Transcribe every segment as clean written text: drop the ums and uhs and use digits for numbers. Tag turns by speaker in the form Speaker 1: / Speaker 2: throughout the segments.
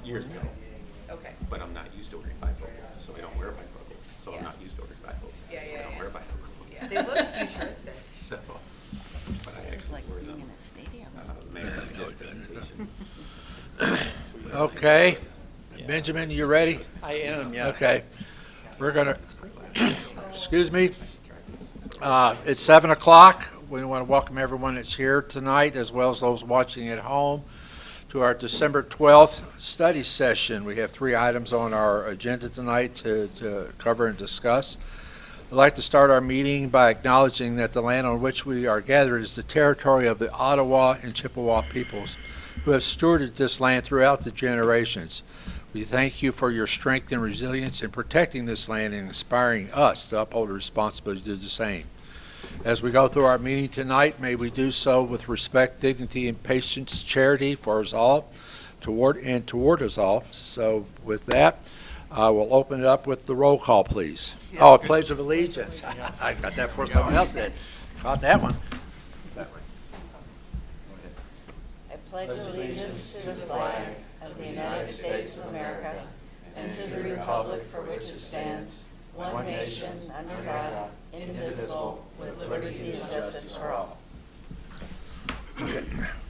Speaker 1: years ago,
Speaker 2: Okay.
Speaker 1: but I'm not used to wearing bifocals, so I don't wear bifocals. So
Speaker 2: Yeah.
Speaker 1: I'm not used to wearing bifocals,
Speaker 2: Yeah,
Speaker 1: so
Speaker 2: yeah,
Speaker 1: I don't
Speaker 2: yeah.
Speaker 1: wear bifocals.
Speaker 2: Yeah, they look futuristic.
Speaker 1: So, but I
Speaker 3: It's
Speaker 1: actually
Speaker 3: like
Speaker 1: wear
Speaker 3: being
Speaker 1: them.
Speaker 3: in a stadium.
Speaker 1: Mayor, his presentation.
Speaker 4: Okay. Benjamin, you ready?
Speaker 5: I am, yes.
Speaker 4: Okay. We're going to, excuse me. It's 7 o'clock. We want to welcome everyone that's here tonight, as well as those watching at home, to our December 12th study session. We have 3 items on our agenda tonight to cover and discuss. I'd like to start our meeting by acknowledging that the land on which we are gathered is the territory of the Ottawa and Chippewa peoples, who have stewarded this land throughout the generations. We thank you for your strength and resilience in protecting this land and inspiring us to uphold the responsibility to do the same. As we go through our meeting tonight, may we do so with respect, dignity, and patience, charity for us all, toward us all. So with that, we'll open it up with the roll call, please.
Speaker 5: Yes,
Speaker 4: Oh,
Speaker 5: good.
Speaker 4: Pledge of Allegiance. I got that before someone else did. Caught that one.
Speaker 3: I pledge allegiance to the flag of the United States of America and to the republic for which it stands, one nation, under God, indivisible, with liberty and justice for all.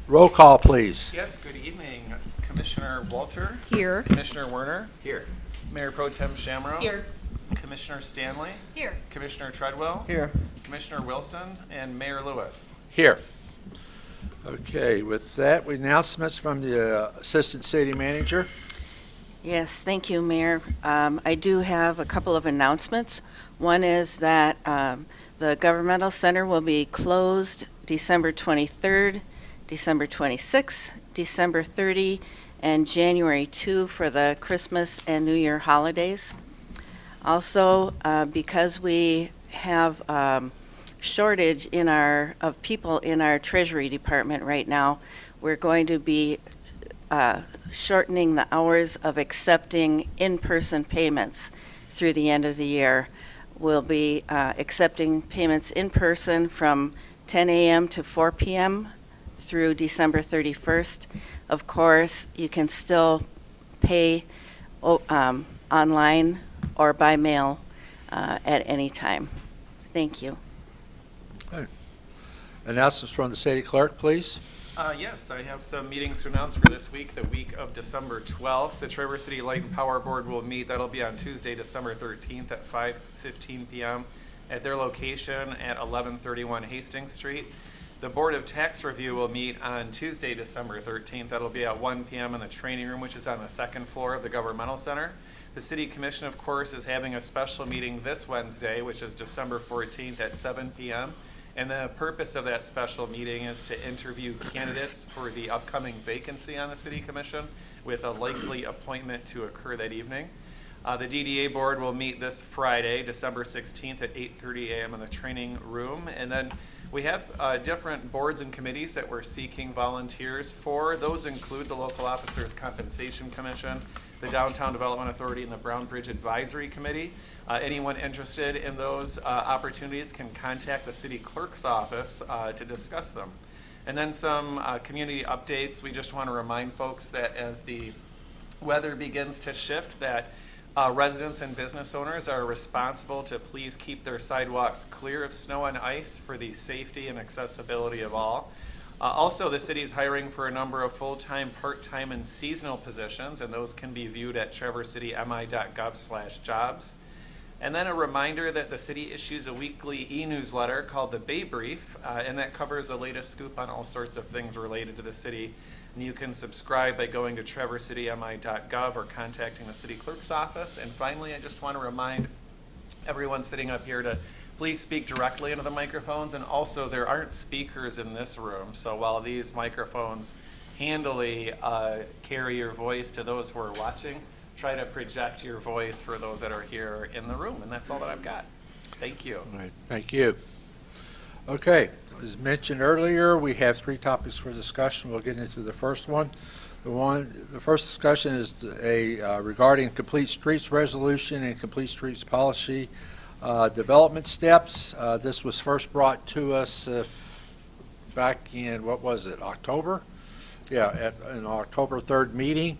Speaker 4: Roll call, please.
Speaker 5: Yes, good evening. Commissioner Walter,
Speaker 2: Here.
Speaker 5: Commissioner Werner,
Speaker 1: Here.
Speaker 5: Mayor Pro Tem Shamrow,
Speaker 2: Here.
Speaker 5: Commissioner Stanley,
Speaker 2: Here.
Speaker 5: Commissioner Treadwell,
Speaker 3: Here.
Speaker 5: Commissioner Wilson, and Mayor Lewis.
Speaker 4: Here. Okay, with that, announcements from the Assistant City Manager.
Speaker 3: Yes, thank you, Mayor. I do have a couple of announcements. One is that the Governmental Center will be closed December 23rd, December 26th, December 30, and January 2 for the Christmas and New Year holidays. Also, because we have shortage of people in our Treasury Department right now, we're going to be shortening the hours of accepting in-person payments through the end of the year. We'll be accepting payments in person from 10 a.m. to 4 p.m. through December 31st. Of course, you can still pay online or by mail at any time. Thank you.
Speaker 4: Announcements from the City Clerk, please.
Speaker 5: Yes, I have some meetings to announce for this week, the week of December 12th. The Traverse City Light and Power Board will meet. That'll be on Tuesday, December 13th at 5:15 p.m. at their location at 1131 Hastings Street. The Board of Tax Review will meet on Tuesday, December 13th. That'll be at 1 p.m. in the training room, which is on the second floor of the Governmental Center. The City Commission, of course, is having a special meeting this Wednesday, which is December 14th at 7 p.m. And the purpose of that special meeting is to interview candidates for the upcoming vacancy on the City Commission with a likely appointment to occur that evening. The DDA board will meet this Friday, December 16th at 8:30 a.m. in the training room. And then we have different boards and committees that we're seeking volunteers for. Those include the Local Officers Compensation Commission, the Downtown Development Authority, and the Brown Bridge Advisory Committee. Anyone interested in those opportunities can contact the city clerk's office to discuss them. And then some community updates. We just want to remind folks that as the weather begins to shift, that residents and business owners are responsible to please keep their sidewalks clear of snow and ice for the safety and accessibility of all. Also, the city is hiring for a number of full-time, part-time, and seasonal positions, and those can be viewed at traversitymi.gov/jobs. And then a reminder that the city issues a weekly e-newsletter called the Bay Brief, and that covers the latest scoop on all sorts of things related to the city. And you can subscribe by going to traversitymi.gov or contacting the city clerk's office. And finally, I just want to remind everyone sitting up here to please speak directly into the microphones. And also, there aren't speakers in this room, so while these microphones handily carry your voice to those who are watching, try to project your voice for those that are here in the room. And that's all that I've got. Thank you.
Speaker 4: All right, thank you. Okay, as mentioned earlier, we have 3 topics for discussion. We'll get into the first one. The first discussion is regarding Complete Streets Resolution and Complete Streets Policy development steps. This was first brought to us back in, what was it, October? Yeah, at an October 3rd meeting.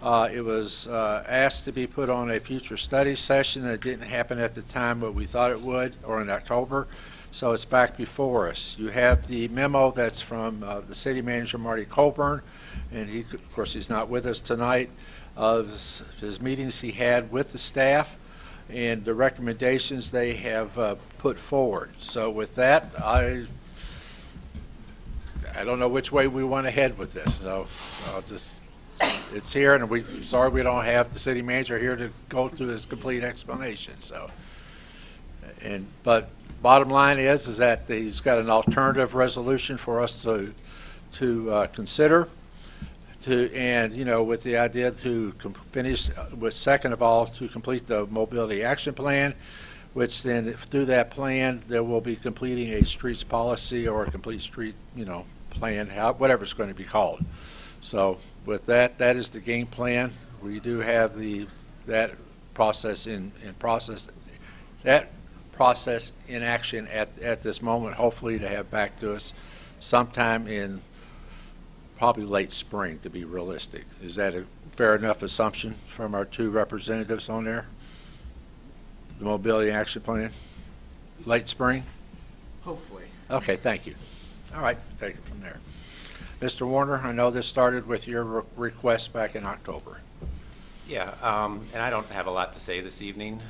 Speaker 4: It was asked to be put on a future study session that didn't happen at the time, but we thought it would, or in October. So it's back before us. You have the memo that's from the city manager, Marty Colburn, and he, of course, he's not with us tonight, of his meetings he had with the staff and the recommendations they have put forward. So with that, I don't know which way we want to head with this. So I'll just, it's here, and sorry we don't have the city manager here to go through his complete explanation. So, but bottom line is that he's got an alternative resolution for us to consider. And with the idea to finish with, second of all, to complete the mobility action plan, which then through that plan there will be completing a streets policy or a complete street plan, whatever it's going to be called. So with that, that is the game plan. We do have that process in action at this moment, hopefully to have back to us sometime in probably late spring, to be realistic. Is that a fair enough assumption from our two representatives on there? The mobility action plan? Late spring?
Speaker 6: Hopefully.
Speaker 4: Okay, thank you. All right, take it from there. Mr. Warner, I know this started with your request back in October.
Speaker 1: Yeah, and I don't have a lot to say this evening.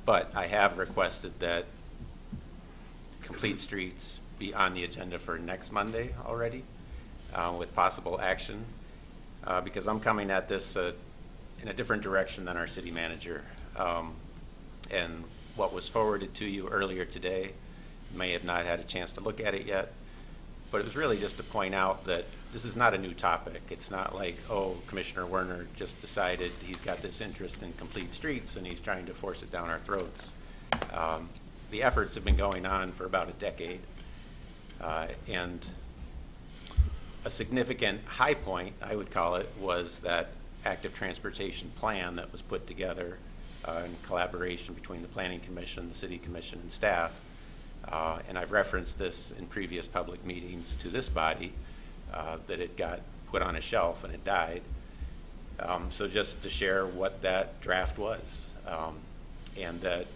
Speaker 1: But I have requested that Complete Streets be on the agenda for next Monday already, with possible action, because I'm coming at this in a different direction than our city manager. And what was forwarded to you earlier today, you may have not had a chance to look at it yet, but it was really just to point out that this is not a new topic. It's not like, oh, Commissioner Werner just decided he's got this interest in Complete Streets and he's trying to force it down our throats. The efforts have been going on for about a decade, and a significant high point, I would call it, was that active transportation plan that was put together in collaboration between the Planning Commission, the City Commission, and staff. And I've referenced this in previous public meetings to this body, that it got put on a shelf and it died. So just to share what that draft was. And that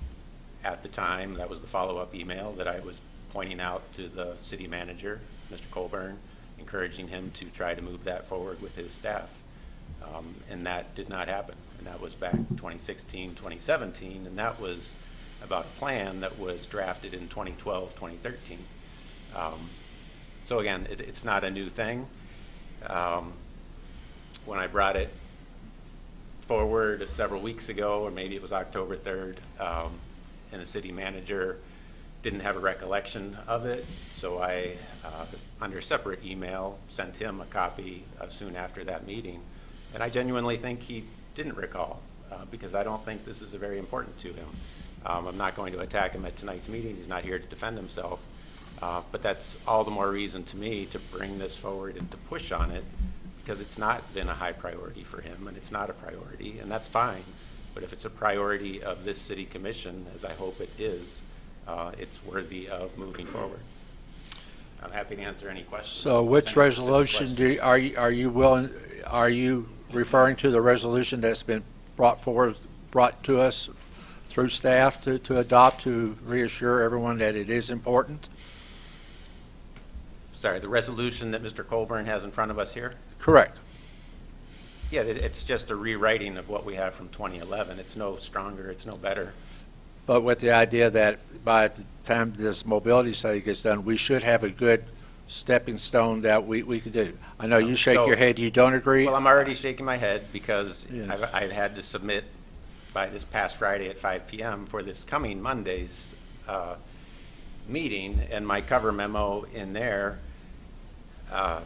Speaker 1: at the time, that was the follow-up email that I was pointing out to the city manager, Mr. Colburn, encouraging him to try to move that forward with his staff. And that did not happen. And that was back 2016, 2017, and that was about a plan that was drafted in 2012, 2013. So again, it's not a new thing. When I brought it forward several weeks ago, or maybe it was October 3rd, and the city manager didn't have a recollection of it, so I, under a separate email, sent him a copy soon after that meeting. And I genuinely think he didn't recall, because I don't think this is very important to him. I'm not going to attack him at tonight's meeting. He's not here to defend himself. But that's all the more reason to me to bring this forward and to push on it, because it's not been a high priority for him, and it's not a priority, and that's fine. But if it's a priority of this city commission, as I hope it is, it's worthy of moving forward. I'm happy to answer any questions.
Speaker 4: So which
Speaker 1: Any specific
Speaker 4: resolution are you referring to, the resolution that's been brought to us through staff to adopt, to reassure everyone that it is important?
Speaker 1: Sorry, the resolution that Mr. Colburn has in front of us here?
Speaker 4: Correct.
Speaker 1: Yeah, it's just a rewriting of what we have from 2011. It's no stronger, it's no better.
Speaker 4: But with the idea that by the time this mobility study gets done, we should have a good stepping stone that we could do. I know you shake your head, you don't agree.
Speaker 1: Well, I'm already shaking my head because
Speaker 4: Yes.
Speaker 1: I've had to submit by this past Friday at 5 p.m. for this coming Monday's meeting, and my cover memo in there, I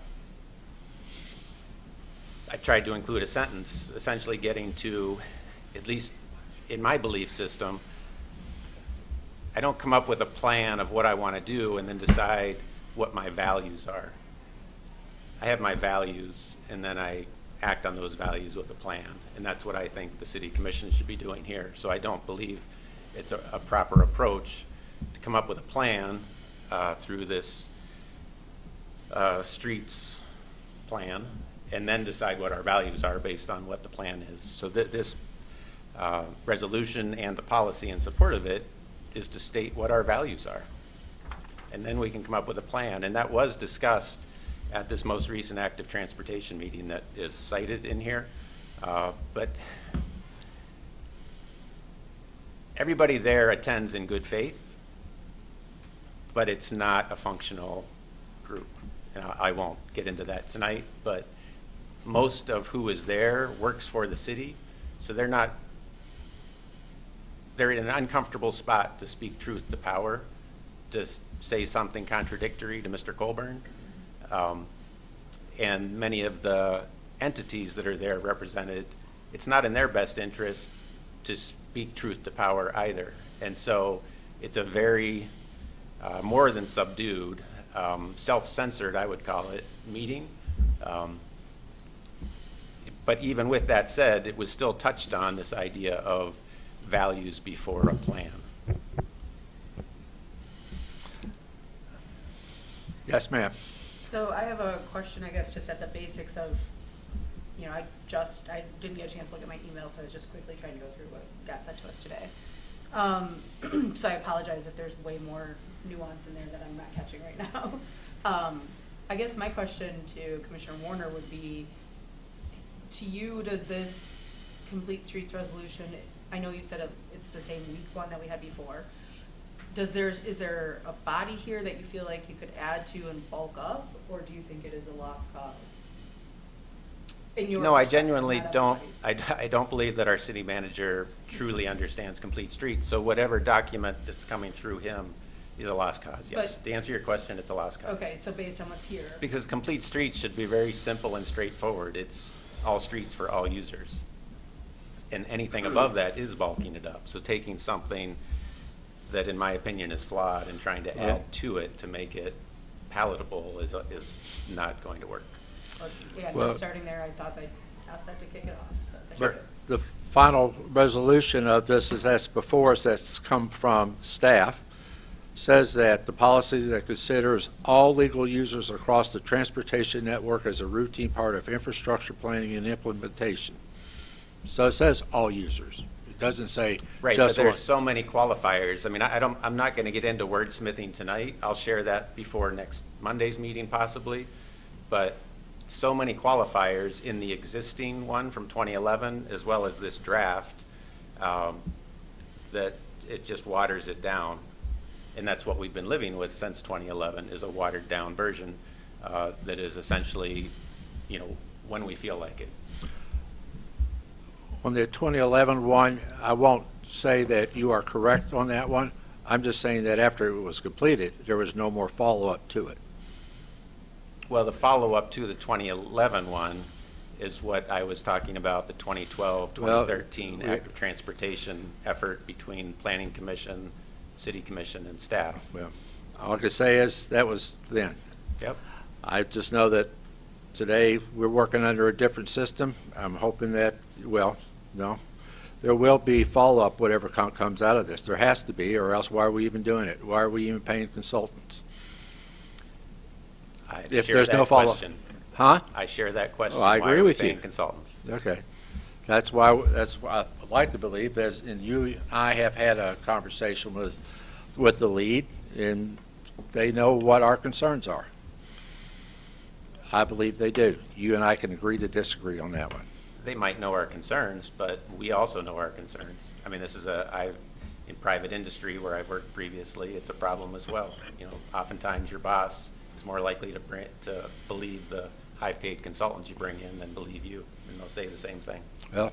Speaker 1: tried to include a sentence essentially getting to, at least in my belief system, I don't come up with a plan of what I want to do and then decide what my values are. I have my values, and then I act on those values with a plan, and that's what I think the City Commission should be doing here. So I don't believe it's a proper approach to come up with a plan through this streets plan and then decide what our values are based on what the plan is. So that this resolution and the policy in support of it is to state what our values are. And then we can come up with a plan. And that was discussed at this most recent active transportation meeting that is cited in here. But everybody there attends in good faith, but it's not a functional group. And I won't get into that tonight, but most of who is there works for the city, so they're in an uncomfortable spot to speak truth to power, to say something contradictory to Mr. Colburn. And many of the entities that are there represented, it's not in their best interest to speak truth to power either. And so it's a very more than subdued, self-censored, I would call it, meeting. But even with that said, it was still touched on this idea of values before a plan.
Speaker 4: Yes, ma'am.
Speaker 6: So I have a question, I guess, just at the basics of, you know, I didn't get a chance to look at my email, so I was just quickly trying to go through what got sent to us today. So I apologize if there's way more nuance in there that I'm not catching right now. I guess my question to Commissioner Warner would be, to you, does this Complete Streets resolution, I know you said it's the same weak one that we had before. Is there a body here that you feel like you could add to and bulk up, or do you think it is a lost cause? In your
Speaker 1: No, I
Speaker 6: perspective,
Speaker 1: genuinely
Speaker 6: not
Speaker 1: don't.
Speaker 6: everybody's.
Speaker 1: I don't believe that our city manager truly understands Complete Streets. So whatever document that's coming through him is a lost cause, yes.
Speaker 6: But-
Speaker 1: To answer your question, it's a lost cause.
Speaker 6: Okay, so based on what's here.
Speaker 1: Because Complete Streets should be very simple and straightforward. It's all streets for all users. And anything above that is bulking it up. So taking something that, in my opinion, is flawed and trying to add to it to make it palatable is not going to work.
Speaker 6: Yeah,
Speaker 4: Well-
Speaker 6: just starting there, I thought I'd ask that to kick it off, so. thank
Speaker 4: But
Speaker 6: you.
Speaker 4: the final resolution of this is that's before us, that's come from staff, says that the policy that considers all legal users across the transportation network as a routine part of infrastructure planning and implementation. So it says all users. It doesn't say
Speaker 1: Right, but
Speaker 4: just
Speaker 1: there's
Speaker 4: one.
Speaker 1: so many qualifiers. I mean, I'm not going to get into wordsmithing tonight. I'll share that before next Monday's meeting possibly. But so many qualifiers in the existing one from 2011 as well as this draft that it just waters it down. And that's what we've been living with since 2011 is a watered down version that is essentially, you know, when we feel like it.
Speaker 4: On the 2011 one, I won't say that you are correct on that one. I'm just saying that after it was completed, there was no more follow-up to it.
Speaker 1: Well, the follow-up to the 2011 one is what I was talking about, the 2012, 2013
Speaker 4: Well,
Speaker 1: active transportation effort between Planning Commission, City Commission, and staff.
Speaker 4: Well, all I can say is that was then.
Speaker 1: Yep.
Speaker 4: I just know that today we're working under a different system. I'm hoping that, well, no, there will be follow-up, whatever comes out of this. There has to be, or else why are we even doing it? Why are we even paying consultants?
Speaker 1: I
Speaker 4: If
Speaker 1: share
Speaker 4: there's
Speaker 1: that
Speaker 4: no follow-up.
Speaker 1: question.
Speaker 4: Huh?
Speaker 1: I share that question.
Speaker 4: Oh, I
Speaker 1: Why
Speaker 4: agree
Speaker 1: are we
Speaker 4: with you.
Speaker 1: paying consultants?
Speaker 4: Okay. That's why I like to believe that, and you and I have had a conversation with the lead, and they know what our concerns are. I believe they do. You and I can agree to disagree on that one.
Speaker 1: They might know our concerns, but we also know our concerns. I mean, this is in private industry where I've worked previously, it's a problem as well. You know, oftentimes your boss is more likely to believe the high-paid consultants you bring in than believe you, and they'll say the same thing.
Speaker 4: Well,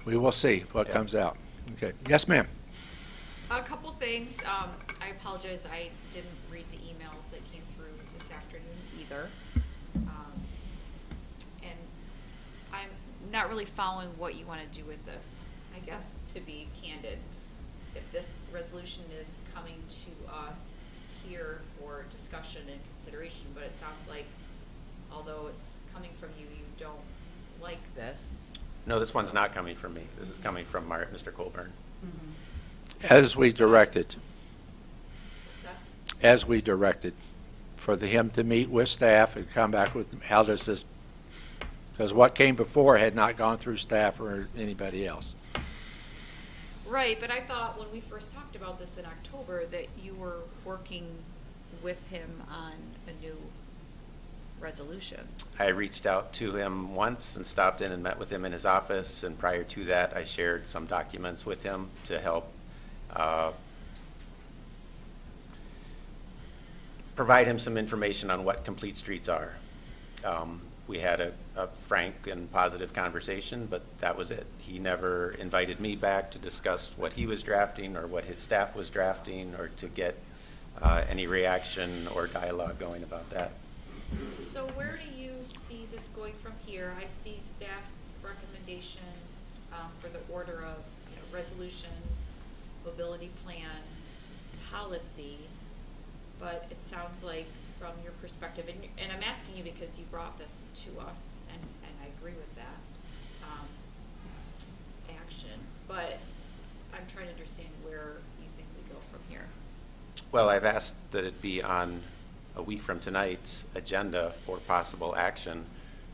Speaker 4: we will see what
Speaker 1: Yeah.
Speaker 4: comes out. Okay. Yes, ma'am.
Speaker 2: A couple things. I apologize, I didn't read the emails that came through this afternoon either. And I'm not really following what you want to do with this, I guess, to be candid. If this resolution is coming to us here for discussion and consideration, but it sounds like, although it's coming from you, you don't like this.
Speaker 1: No, this one's
Speaker 2: So-
Speaker 1: not coming from me. This is coming from Mr. Colburn.
Speaker 4: As we directed,
Speaker 2: What's that?
Speaker 4: as we directed, for him to meet with staff and come back with how does this because what came before had not gone through staff or anybody else.
Speaker 2: Right, but I thought when we first talked about this in October that you were working with him on a new resolution.
Speaker 1: I reached out to him once and stopped in and met with him in his office, and prior to that, I shared some documents with him to help provide him some information on what complete streets are. We had a frank and positive conversation, but that was it. He never invited me back to discuss what he was drafting or what his staff was drafting, or to get any reaction or dialogue going about that.
Speaker 2: So where do you see this going from here? I see staff's recommendation for the order of, resolution, mobility plan, policy, but it sounds like from your perspective, and I'm asking you because you brought this to us, and I agree with that action, but I'm trying to understand where you think we go from here.
Speaker 1: Well, I've asked that it be on a week from tonight's agenda for possible action,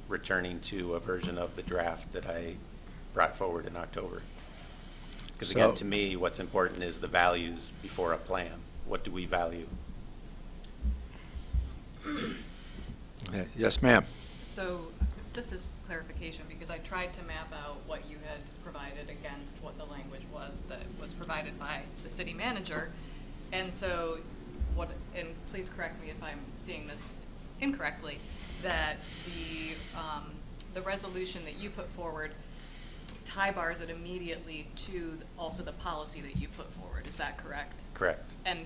Speaker 1: returning to a version of the draft that I brought forward in October. Because again,
Speaker 4: So-
Speaker 1: to me, what's important is the values before a plan. What do we value?
Speaker 4: Okay. Yes, ma'am.
Speaker 7: So, just as clarification, because I tried to map out what you had provided against what the language was that was provided by the city manager. And so, and please correct me if I'm seeing this incorrectly, that the resolution that you put forward tie bars it immediately to also the policy that you put forward. Is that correct?
Speaker 1: Correct.
Speaker 7: And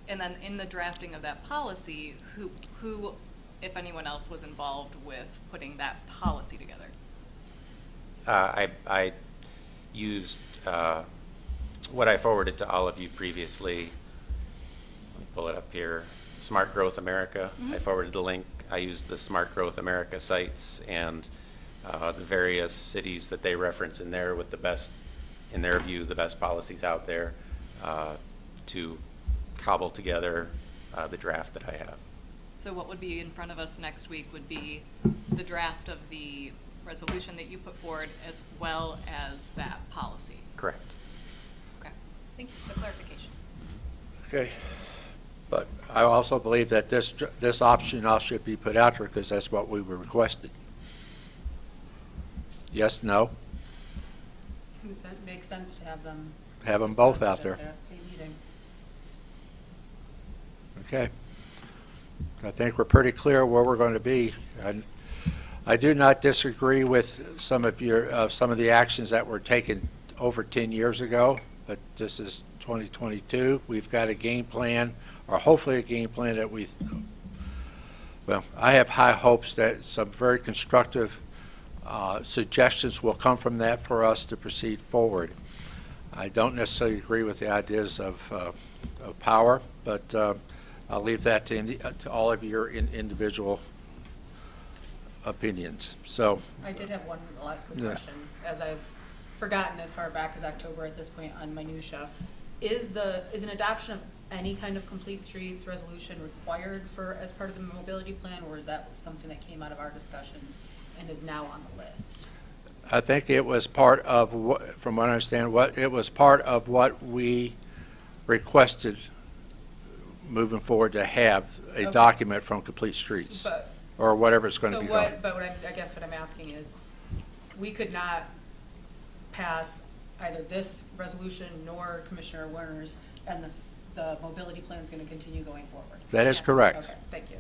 Speaker 7: then in the drafting of that policy, who, if anyone else, was involved with putting that policy together?
Speaker 1: I used what I forwarded to all of you previously. Let me pull it up here. Smart Growth America. I forwarded the link. I used the Smart Growth America sites and the various cities that they reference in there with the best, in their view, the best policies out there to cobble together the draft that I have.
Speaker 7: So what would be in front of us next week would be the draft of the resolution that you put forward as well as that policy.
Speaker 1: Correct.
Speaker 7: Okay, thank you for the clarification.
Speaker 4: Okay. But I also believe that this option also should be put out there because that's what we were requested. Yes, no?
Speaker 6: Seems to make sense to have them.
Speaker 4: Have them both
Speaker 6: discussed
Speaker 4: out
Speaker 6: at
Speaker 4: there.
Speaker 6: that same meeting.
Speaker 4: Okay. I think we're pretty clear where we're going to be. I do not disagree with some of the actions that were taken over 10 years ago, but this is 2022. We've got a game plan, or hopefully a game plan that I have high hopes that some very constructive suggestions will come from that for us to proceed forward. I don't necessarily agree with the ideas of power, but I'll leave that to all of your individual opinions. So,
Speaker 6: I did have one last quick
Speaker 4: Yeah.
Speaker 6: question, as I've forgotten as far back as October at this point on minutia. Is an adoption of any kind of complete streets resolution required as part of the mobility plan, or is that something that came out of our discussions and is now on the list?
Speaker 4: I think it was part of, from what I understand, it was part of what we requested moving forward to have a
Speaker 6: Okay.
Speaker 4: document from Complete Streets,
Speaker 6: But-
Speaker 4: or whatever it's going to be called.
Speaker 6: But I guess what I'm asking is, we could not pass either this resolution nor Commissioner Werner's, and the mobility plan is going to continue going forward.
Speaker 4: That is
Speaker 6: Yes.
Speaker 4: correct.
Speaker 6: Okay, thank you.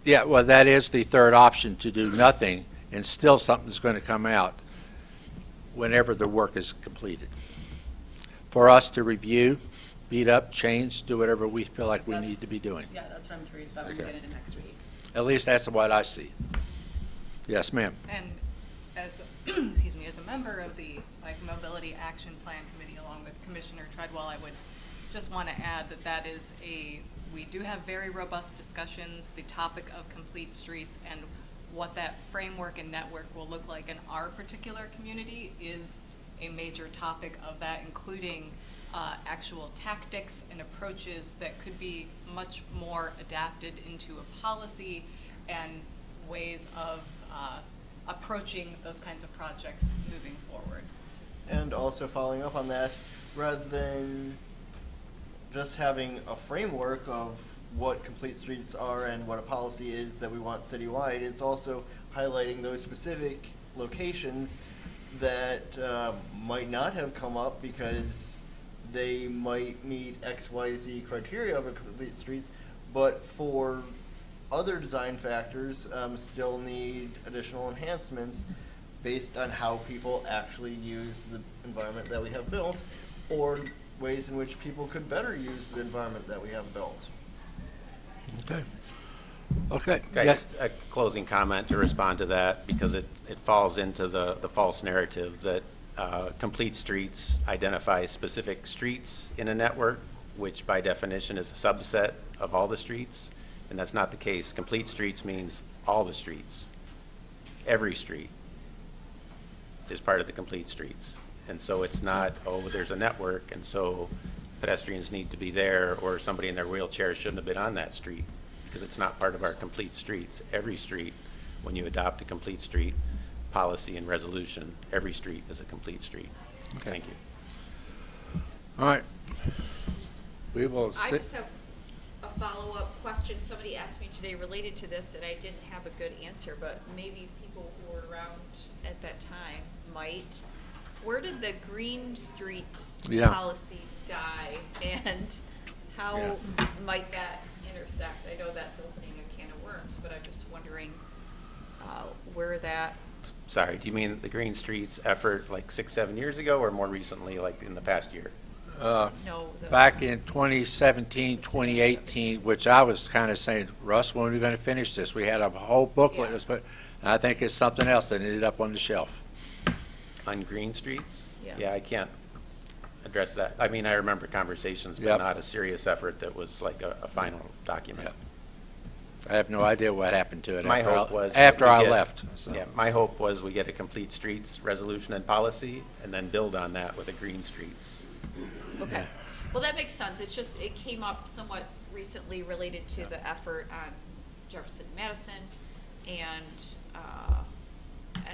Speaker 4: Yeah, well, that is the third option, to do nothing, and still something's going to come out whenever the work is completed. For us to review, beat up, change, do whatever we feel like we need to be doing.
Speaker 6: Yeah, that's what I'm curious about when we
Speaker 4: Okay.
Speaker 6: get into next week.
Speaker 4: At least that's what I see. Yes, ma'am.
Speaker 7: And as, excuse me, as a member of the Mobility Action Plan Committee, along with Commissioner Treadwell, I would just want to add that we do have very robust discussions. The topic of complete streets and what that framework and network will look like in our particular community is a major topic of that, including actual tactics and approaches that could be much more adapted into a policy, and ways of approaching those kinds of projects moving forward.
Speaker 8: And also following up on that, rather than just having a framework of what complete streets are and what a policy is that we want citywide, it's also highlighting those specific locations that might not have come up because they might meet XYZ criteria of a complete streets, but for other design factors still need additional enhancements based on how people actually use the environment that we have built, or ways in which people could better use the environment that we have built.
Speaker 4: Okay. Okay.
Speaker 1: Okay,
Speaker 4: Yes.
Speaker 1: just a closing comment to respond to that, because it falls into the false narrative that complete streets identify specific streets in a network, which by definition is a subset of all the streets, and that's not the case. Complete streets means all the streets. Every street is part of the complete streets. And so it's not, oh, there's a network, and so pedestrians need to be there, or somebody in their wheelchair shouldn't have been on that street, because it's not part of our complete streets. Every street, when you adopt a complete street policy and resolution, every street is a complete street.
Speaker 4: Okay.
Speaker 1: Thank you.
Speaker 4: All right. We will
Speaker 2: I
Speaker 4: sit.
Speaker 2: just have a follow-up question. Somebody asked me today related to this, and I didn't have a good answer, but maybe people who were around at that time might. Where did the Green Streets
Speaker 4: Yeah.
Speaker 2: policy die, and how
Speaker 4: Yeah.
Speaker 2: might that intersect? I know that's opening a can of worms, but I'm just wondering where that.
Speaker 1: Sorry, do you mean the Green Streets effort like 6, 7 years ago, or more recently, like in the past year?
Speaker 2: No.
Speaker 4: Back in 2017, 2018, which I was kind of saying, Russ, when are we going to finish this? We had a whole booklet,
Speaker 2: Yeah.
Speaker 4: but and I think it's something else that ended up on the shelf.
Speaker 1: On Green Streets?
Speaker 2: Yeah.
Speaker 1: Yeah, I can't address that. I mean, I remember conversations, but
Speaker 4: Yep.
Speaker 1: not a serious effort that was like a final document.
Speaker 4: Yep. I have no idea what happened to it
Speaker 1: My
Speaker 4: after
Speaker 1: hope was.
Speaker 4: after
Speaker 1: that we
Speaker 4: I
Speaker 1: get-
Speaker 4: left. So.
Speaker 1: Yeah, my hope was we get a complete streets resolution and policy, and then build on that with a Green Streets.
Speaker 2: Okay.
Speaker 4: Yeah.
Speaker 2: Well, that makes sense. It's just, it came up somewhat recently related to the effort on Jefferson Madison, and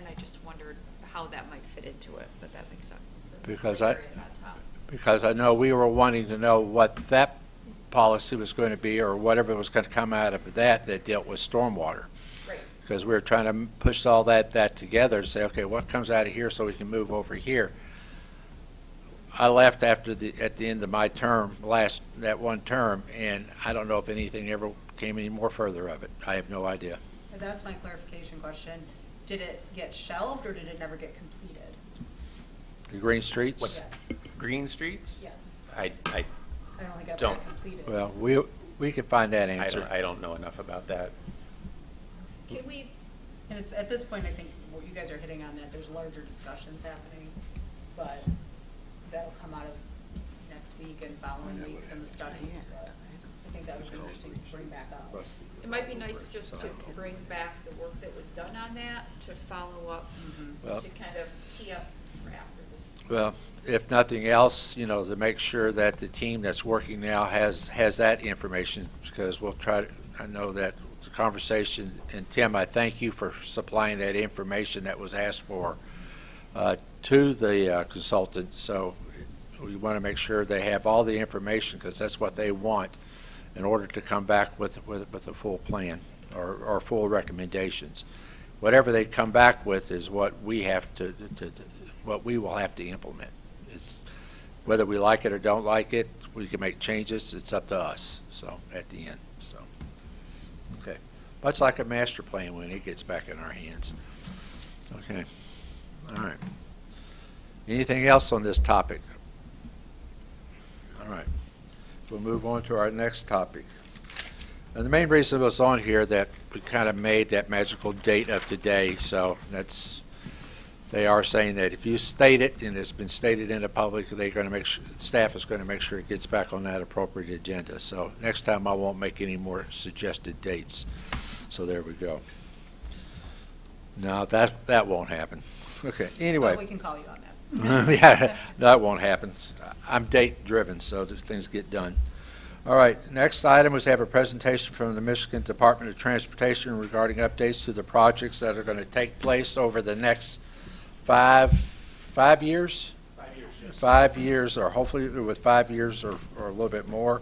Speaker 2: I just wondered how that might fit into it, but that makes sense. to
Speaker 4: Because
Speaker 2: layer it on top.
Speaker 4: Because I know we were wanting to know what that policy was going to be, or whatever was going to come out of that dealt with stormwater.
Speaker 2: Right.
Speaker 4: Because we were trying to push all that together to say, okay, what comes out of here so we can move over here. I left at the end of my term, that one term, and I don't know if anything ever came any more further of it. I have no idea.
Speaker 6: And that's my clarification question. Did it get shelved or did it never get completed?
Speaker 4: The Green Streets?
Speaker 1: What's- Green Streets?
Speaker 6: Yes.
Speaker 1: I
Speaker 6: I don't think I've got
Speaker 1: Don't.
Speaker 6: it completed.
Speaker 4: Well, we can find that answer.
Speaker 1: I don't know enough about that.
Speaker 2: Can we,
Speaker 6: And it's, at this point, I think what you guys are hitting on, that there's larger discussions happening, but that'll come out of next week and following weeks and the studies, but I think that would be interesting to bring back up.
Speaker 2: it might be nice just to bring back the work that was done on that, to follow up,
Speaker 4: Well-
Speaker 2: to kind of tee up for after this.
Speaker 4: Well, if nothing else, to make sure that the team that's working now has that information, because we'll try to, I know that the conversation, and Tim, I thank you for supplying that information that was asked for to the consultant. So we want to make sure they have all the information, because that's what they want in order to come back with a full plan or full recommendations. Whatever they come back with is what we have what we will have to implement. It's whether we like it or don't like it, we can make changes. It's up to us. So at the end, so okay, much like a master plan when it gets back in our hands. Okay, all right. Anything else on this topic? All right, we'll move on to our next topic. And the main reason it was on here that we kind of made that magical date of today. So they are saying that if you state it and it's been stated in the public, they're going to make sure, staff is going to make sure it gets back on that appropriate agenda. So next time I won't make any more suggested dates. So there we go. No, that won't happen. Okay, anyway.
Speaker 6: Well, we can call you on that.
Speaker 4: Yeah, that won't happen. I'm date driven, so these things get done. All right, next item was have a presentation from the Michigan Department of Transportation regarding updates to the projects that are going to take place over the next 5 years?
Speaker 9: 5 years, yes.
Speaker 4: 5 years, or hopefully with 5 years or a little bit more,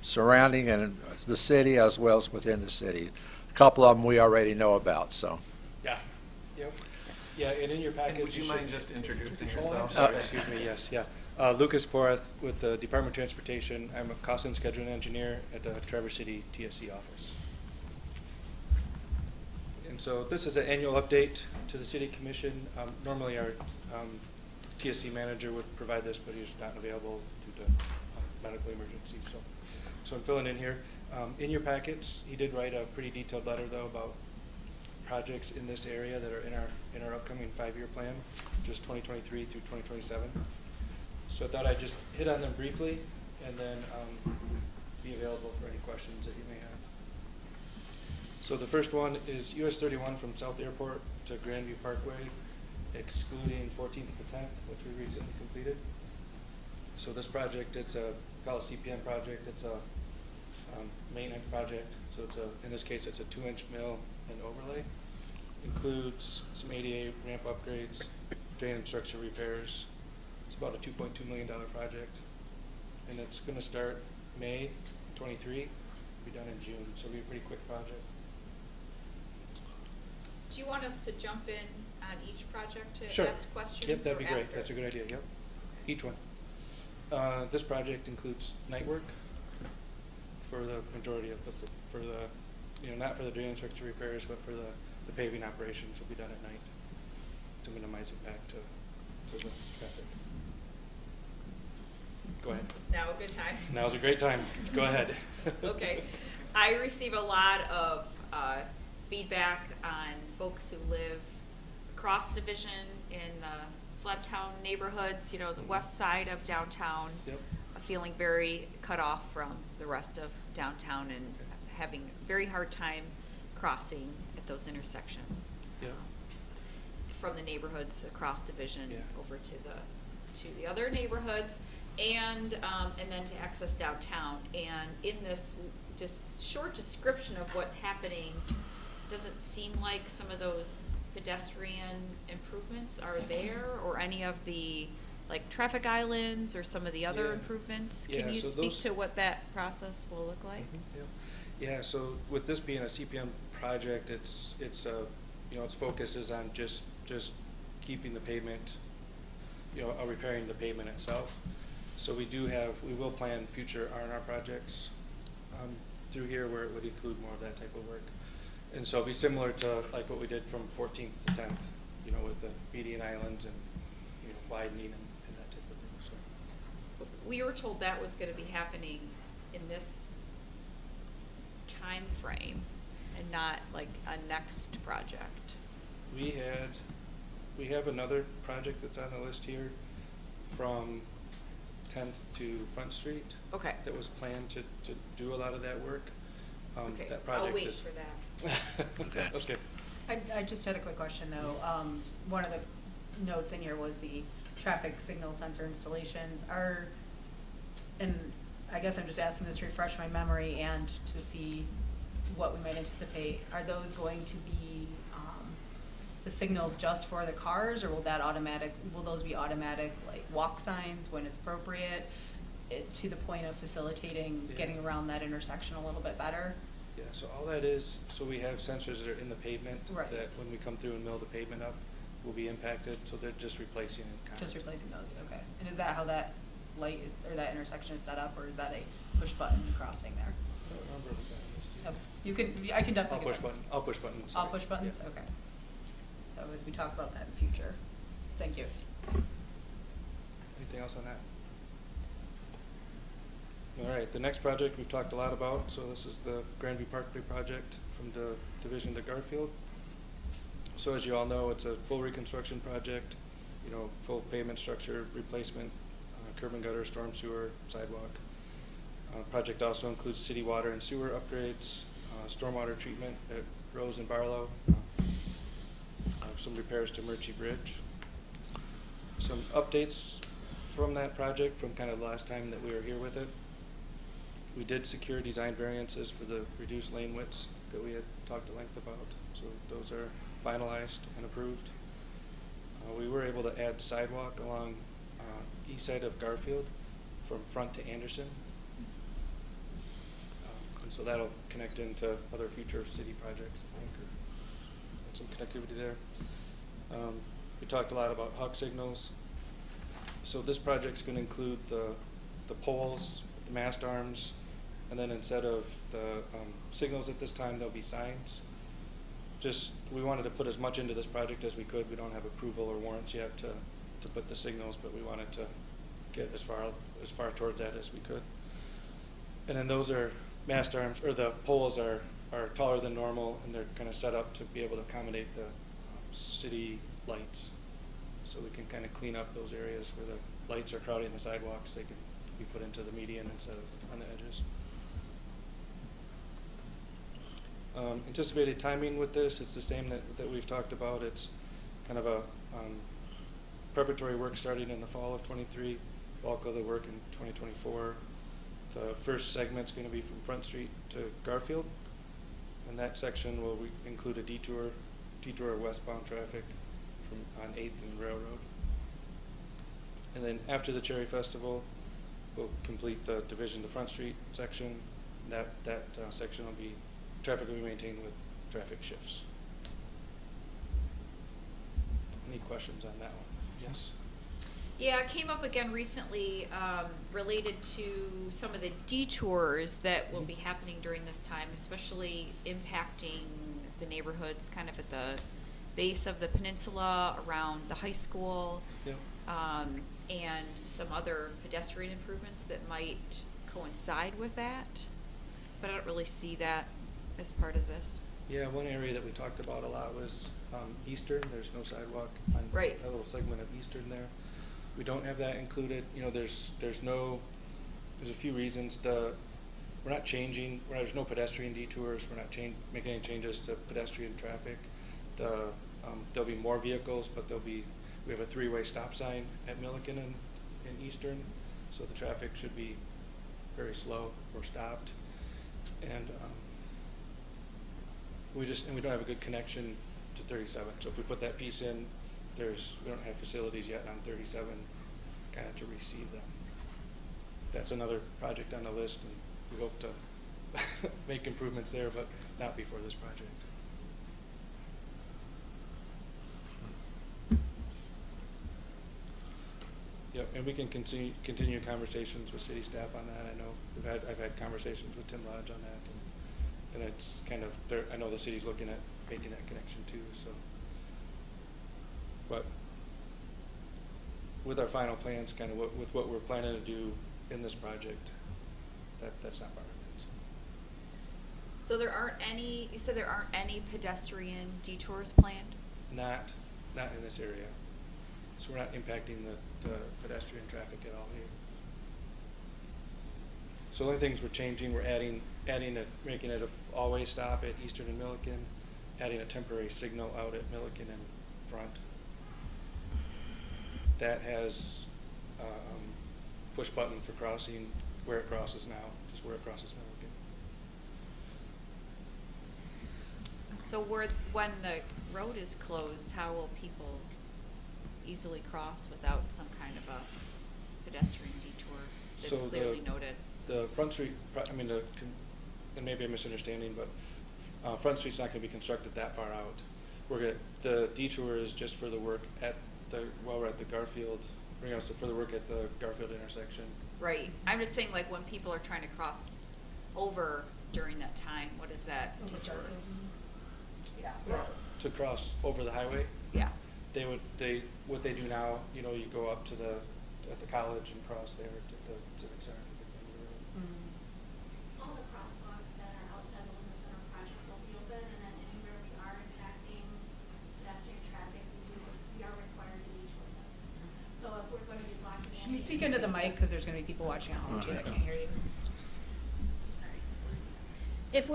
Speaker 4: surrounding and the city as well as within the city. A couple of them we already know about, so.
Speaker 9: Yeah, yep. Yeah, and in your package.
Speaker 5: And would you
Speaker 9: should-
Speaker 5: mind just introducing
Speaker 9: Oh, I'm
Speaker 5: yourself?
Speaker 9: sorry, excuse me, yes, yeah. Lucas Porath with the Department of Transportation. I'm a cost and scheduling engineer at the Traverse City TSC office. And so this is an annual update to the City Commission. Normally our TSC manager would provide this, but he's not available due to medical emergency. So I'm filling in here. In your packets, he did write a pretty detailed letter though about projects in this area that are in our upcoming 5-year plan, just 2023 through 2027. So I thought I'd just hit on them briefly and then be available for any questions that you may have. So the first one is US 31 from South Airport to Grandview Parkway, excluding 14th to 10th, which we recently completed. So this project, it's a call it CPM project. It's a maintenance project. So it's in this case, it's a 2-inch mill and overlay. Includes some ADA ramp upgrades, drain and structure repairs. It's about a $2.2 million project, and it's going to start May 23, be done in June, so it'll be a pretty quick project.
Speaker 2: Do you want us to jump in on each project to
Speaker 9: Sure.
Speaker 2: ask questions?
Speaker 9: Yep, that'd
Speaker 2: or
Speaker 9: be great.
Speaker 2: after?
Speaker 9: That's a good idea. Yep, each one. This project includes night work for the majority of not for the drain and structure repairs, but for the paving operations will be done at night to minimize impact to the traffic. Go ahead.
Speaker 2: Is now a good time?
Speaker 9: Now's a great time. Go ahead.
Speaker 2: Okay. I receive a lot of feedback on folks who live across division in the Slabtown neighborhoods, the west side of downtown.
Speaker 9: Yep.
Speaker 2: Feeling very cut off from the rest of downtown and having a very hard time crossing at those intersections.
Speaker 9: Yeah.
Speaker 2: From the neighborhoods across division
Speaker 9: Yeah.
Speaker 2: over to the other neighborhoods, and then to access downtown. And in this just short description of what's happening, doesn't seem like some of those pedestrian improvements are there, or any of the like traffic islands or some of the other
Speaker 9: Yeah.
Speaker 2: improvements.
Speaker 9: Yeah,
Speaker 2: Can you
Speaker 9: so
Speaker 2: speak
Speaker 9: those-
Speaker 2: to what that process will look like?
Speaker 9: Yeah, so with this being a CPM project, its focus is on just keeping the pavement, repairing the pavement itself. So we will plan future R&R projects through here where it would include more of that type of work. And so it'll be similar to like what we did from 14th to 10th, with the median islands and, widening and that type of thing, so.
Speaker 2: We were told that was gonna be happening in this time frame and not like a next project.
Speaker 9: We have another project that's on the list here from 10th to Front Street.
Speaker 2: Okay.
Speaker 9: That was planned to do a lot of that work.
Speaker 2: Okay,
Speaker 9: That
Speaker 2: I'll
Speaker 9: project
Speaker 2: wait
Speaker 9: is-
Speaker 2: for that.
Speaker 9: Okay. Okay.
Speaker 6: I just had a quick question though. One of the notes in here was the traffic signal sensor installations and I guess I'm just asking this to refresh my memory and to see what we might anticipate. Are those going to be, the signals just for the cars, or will those be automatic, like walk signs when it's appropriate, to the point of facilitating
Speaker 9: Yeah.
Speaker 6: getting around that intersection a little bit better?
Speaker 9: Yeah, so all that is, so we have sensors that are in the pavement.
Speaker 6: Right.
Speaker 9: That when we come through and mill the pavement up, will be impacted, so they're just replacing it.
Speaker 6: Just replacing those, okay. And is that how that light is, or that intersection is set up, or is that a push button crossing there?
Speaker 9: I don't remember what that is.
Speaker 6: Okay, I can definitely.
Speaker 9: I'll
Speaker 6: get
Speaker 9: push
Speaker 6: that.
Speaker 9: button, I'll push buttons.
Speaker 6: All push buttons,
Speaker 9: Yeah.
Speaker 6: okay. So as we talk about that in the future, thank you.
Speaker 9: Anything else on that? All right, the next project we've talked a lot about, so this is the Grandview Parkway project from the division to Garfield. So as you all know, it's a full reconstruction project, full pavement structure replacement, curb and gutter, storm sewer, sidewalk. Project also includes city water and sewer upgrades, stormwater treatment at Rose and Barlow, some repairs to Murchie Bridge. Some updates from that project from kind of the last time that we were here with it. We did secure design variances for the reduced lane widths that we had talked at length about, so those are finalized and approved. We were able to add sidewalk along east side of Garfield from Front to Anderson. And so that'll connect into other future city projects, I think, or some connectivity there. We talked a lot about hawk signals. So this project's going to include the poles, the mast arms, and then instead of the signals at this time, there'll be signs. Just, we wanted to put as much into this project as we could. We don't have approval or warrants yet to put the signals, but we wanted to get as far towards that as we could. And then those are mast arms, or the poles are taller than normal, and they're kind of set up to be able to accommodate the city lights. So we can kind of clean up those areas where the lights are crowding the sidewalks. They can be put into the median instead of on the edges. Anticipated timing with this, it's the same that we've talked about. It's kind of a preparatory work starting in the fall of '23, bulk of the work in 2024. The first segment's going to be from Front Street to Garfield, and that section will include a detour of westbound traffic on 8th and Railroad. And then after the Cherry Festival, we'll complete the division to Front Street section. That section will be, traffic will be maintained with traffic shifts. Any questions on that one? Yes?
Speaker 2: Yeah, it came up again recently, related to some of the detours that will be happening during this time, especially impacting the neighborhoods kind of at the base of the peninsula, around the high school,
Speaker 9: Yep.
Speaker 2: and some other pedestrian improvements that might coincide with that. But I don't really see that as part of this.
Speaker 9: Yeah, one area that we talked about a lot was Eastern. There's no sidewalk on
Speaker 2: Right.
Speaker 9: a little segment of Eastern there. We don't have that included. You know, there's a few reasons. We're not changing. There's no pedestrian detours. We're not making any changes to pedestrian traffic. There'll be more vehicles, but we have a 3-way stop sign at Milliken and Eastern, so the traffic should be very slow or stopped. And we don't have a good connection to 37. So if we put that piece in, we don't have facilities yet on 37 kind of to receive them. That's another project on the list, and we hope to make improvements there, but not before this project. Yep, and we can continue conversations with city staff on that. I know I've had conversations with Tim Lodge on that, and it's kind of I know the city's looking at making that connection too. So, but with our final plans, kind of with what we're planning to do in this project, that's not part of it.
Speaker 2: So you said there aren't any pedestrian detours planned?
Speaker 9: Not in this area. So we're not impacting the pedestrian traffic at all here. So the only things we're changing, we're making it a all-way stop at Eastern and Milliken, adding a temporary signal out at Milliken and Front. That has push button for crossing where it crosses now, just where it crosses Milliken.
Speaker 2: So when the road is closed, how will people easily cross without some kind of a pedestrian detour that's
Speaker 9: So
Speaker 2: clearly noted?
Speaker 9: The Front Street, and maybe a misunderstanding, but Front Street's not going to be constructed that far out. The detour is just for the work while we're at the Garfield, so for the work at the Garfield intersection.
Speaker 2: Right. I'm just saying, like, when people are trying to cross over during that time, what is that detour?
Speaker 6: Yeah.
Speaker 9: To cross over the highway,
Speaker 2: Yeah.
Speaker 9: what they do now, you go up to at the college and cross there to the Civic Center.
Speaker 10: All the crosswalks that are outside the limit center projects will be open, and then anywhere we are impacting pedestrian traffic, we are required to detour them. So if we're going to be blocking.
Speaker 6: Can you speak into the mic, because there's going to be people watching at home too that can't hear you?
Speaker 10: If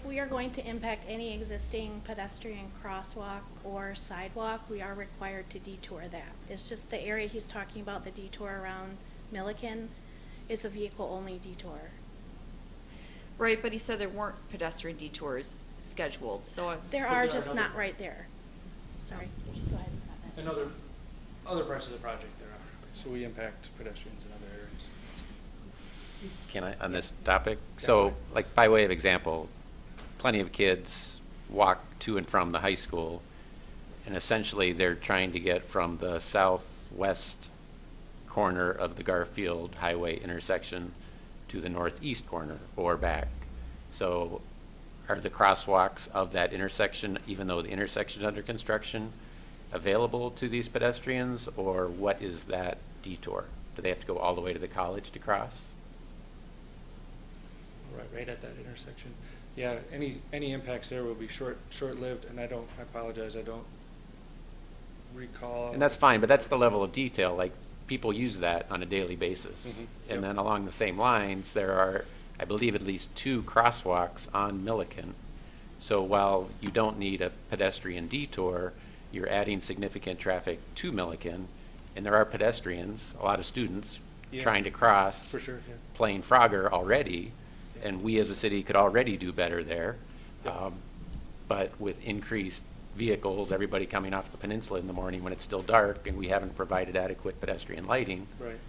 Speaker 10: we are going to impact any existing pedestrian crosswalk or sidewalk, we are required to detour that. It's just the area he's talking about, the detour around Milliken, is a vehicle-only detour.
Speaker 2: Right, but he said there weren't pedestrian detours scheduled, so.
Speaker 10: There
Speaker 9: But
Speaker 10: are,
Speaker 9: there are
Speaker 10: just
Speaker 9: other-
Speaker 10: not right there. Sorry, go ahead.
Speaker 9: In other parts of the project there are, so we impact pedestrians in other areas.
Speaker 1: Can I, on this topic?
Speaker 9: Yeah, go
Speaker 1: So,
Speaker 9: ahead.
Speaker 1: like, by way of example, plenty of kids walk to and from the high school, and essentially they're trying to get from the southwest corner of the Garfield Highway intersection to the northeast corner or back. So are the crosswalks of that intersection, even though the intersection is under construction, available to these pedestrians, or what is that detour? Do they have to go all the way to the college to cross?
Speaker 9: Right at that intersection. Yeah, any impacts there will be short-lived, and I apologize, I don't recall.
Speaker 1: And that's fine, but that's the level of detail, like, people use that on a daily basis.
Speaker 9: Mhm,
Speaker 1: And
Speaker 9: yep.
Speaker 1: then along the same lines, there are, I believe, at least 2 crosswalks on Milliken. So while you don't need a pedestrian detour, you're adding significant traffic to Milliken, and there are pedestrians, a lot of students,
Speaker 9: Yeah.
Speaker 1: trying to cross.
Speaker 9: For sure, yeah.
Speaker 1: Playing Frogger already, and we as a city could already do better there.
Speaker 9: Yep.
Speaker 1: But with increased vehicles, everybody coming off the peninsula in the morning when it's still dark, and we haven't provided adequate pedestrian lighting,
Speaker 9: Right.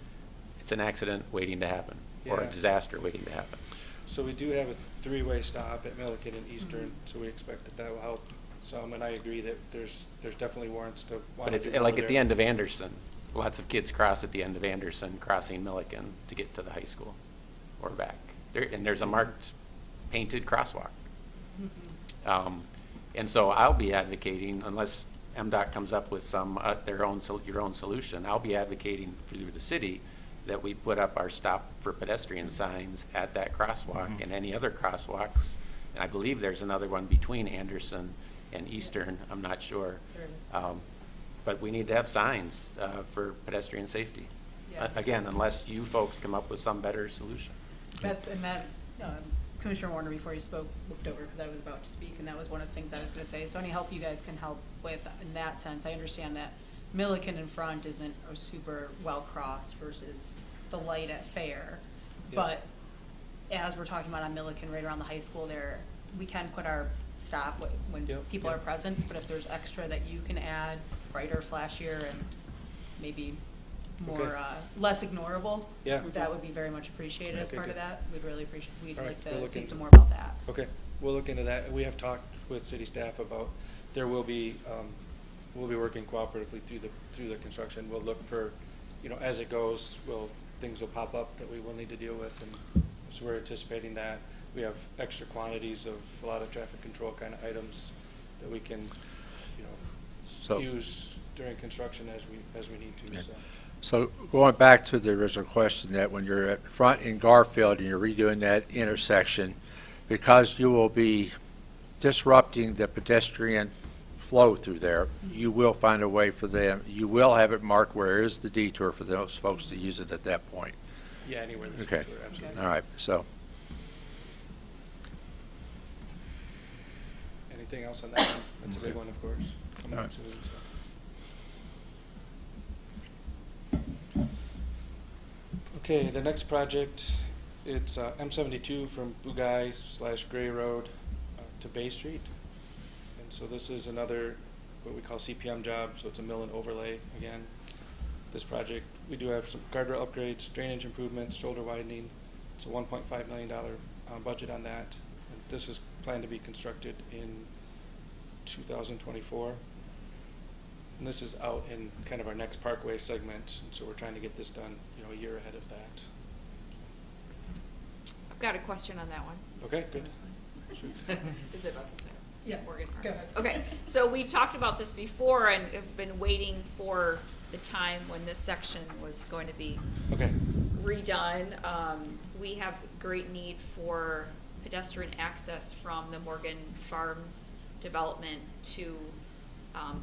Speaker 1: it's an accident waiting to happen, or a
Speaker 9: Yeah.
Speaker 1: disaster waiting to happen.
Speaker 9: So we do have a 3-way stop at Milliken and Eastern, so we expect that will help some, and I agree that there's definitely warrants to want
Speaker 1: But
Speaker 9: to
Speaker 1: it's
Speaker 9: do more
Speaker 1: like at the
Speaker 9: there.
Speaker 1: end of Anderson, lots of kids cross at the end of Anderson, crossing Milliken to get to the high school or back. And there's a marked painted crosswalk. And so I'll be advocating, unless MDOT comes up with some, your own solution, I'll be advocating through the city that we put up our stop for pedestrian signs at that crosswalk and any other crosswalks. And I believe there's another one between Anderson and Eastern, I'm not sure.
Speaker 6: There is.
Speaker 1: But we need to have signs for pedestrian safety.
Speaker 6: Yeah.
Speaker 1: Again, unless you folks come up with some better solution.
Speaker 6: And that, Commissioner Warner, before you spoke, looked over because I was about to speak, and that was one of the things I was gonna say. So any help you guys can help with in that sense, I understand that Milliken in front isn't a super well-crossed versus the light at Fair.
Speaker 9: Yeah.
Speaker 6: But as we're talking about on Milliken, right around the high school there, we can put our stop when
Speaker 9: Yep,
Speaker 6: people are
Speaker 9: yep.
Speaker 6: present, but if there's extra that you can add, brighter, flashier, and maybe more,
Speaker 9: Okay.
Speaker 6: less ignorable,
Speaker 9: Yeah.
Speaker 6: that would be very much appreciated as
Speaker 9: Okay,
Speaker 6: part of
Speaker 9: good.
Speaker 6: that. We'd really appreciate, we'd
Speaker 9: All
Speaker 6: like
Speaker 9: right, we'll
Speaker 6: to
Speaker 9: look
Speaker 6: see
Speaker 9: into
Speaker 6: some
Speaker 9: it.
Speaker 6: more about that.
Speaker 9: Okay, we'll look into that. We have talked with city staff about, there will be, we'll be working cooperatively through the construction. We'll look for, as it goes, things will pop up that we will need to deal with, and so we're anticipating that. We have extra quantities of a lot of traffic control kind of items that we can,
Speaker 4: So-
Speaker 9: use during construction as we need to,
Speaker 4: Yeah.
Speaker 9: so.
Speaker 4: So going back to the original question, that when you're at front in Garfield and you're redoing that intersection, because you will be disrupting the pedestrian flow through there, you will find a way for them, you will have it marked where is the detour for those folks to use it at that point.
Speaker 9: Yeah, anywhere there's
Speaker 4: Okay.
Speaker 9: detour, absolutely.
Speaker 4: All right, so,
Speaker 9: Anything else on that one? That's a big
Speaker 4: Okay.
Speaker 9: one, of course. coming
Speaker 4: All
Speaker 9: up
Speaker 4: right.
Speaker 9: soon, so. Okay, the next project, it's M72 from Bugai/Gray Road to Bay Street. And so this is another, what we call CPM job, so it's a mill and overlay again. This project, we do have some guardrail upgrades, drainage improvements, shoulder widening. It's a $1.5 million budget on that. And this is planned to be constructed in 2024. And this is out in kind of our next Parkway segment, and so we're trying to get this done, a year ahead of that.
Speaker 2: I've got a question on that one.
Speaker 9: Okay, good. Shoot.
Speaker 2: Is it about the same?
Speaker 6: Yeah,
Speaker 2: Morgan Farms.
Speaker 6: go ahead.
Speaker 2: Okay, so we've talked about this before and have been waiting for the time when this section was going to be
Speaker 9: Okay,
Speaker 2: redone. We have great need for pedestrian access from the Morgan Farms development to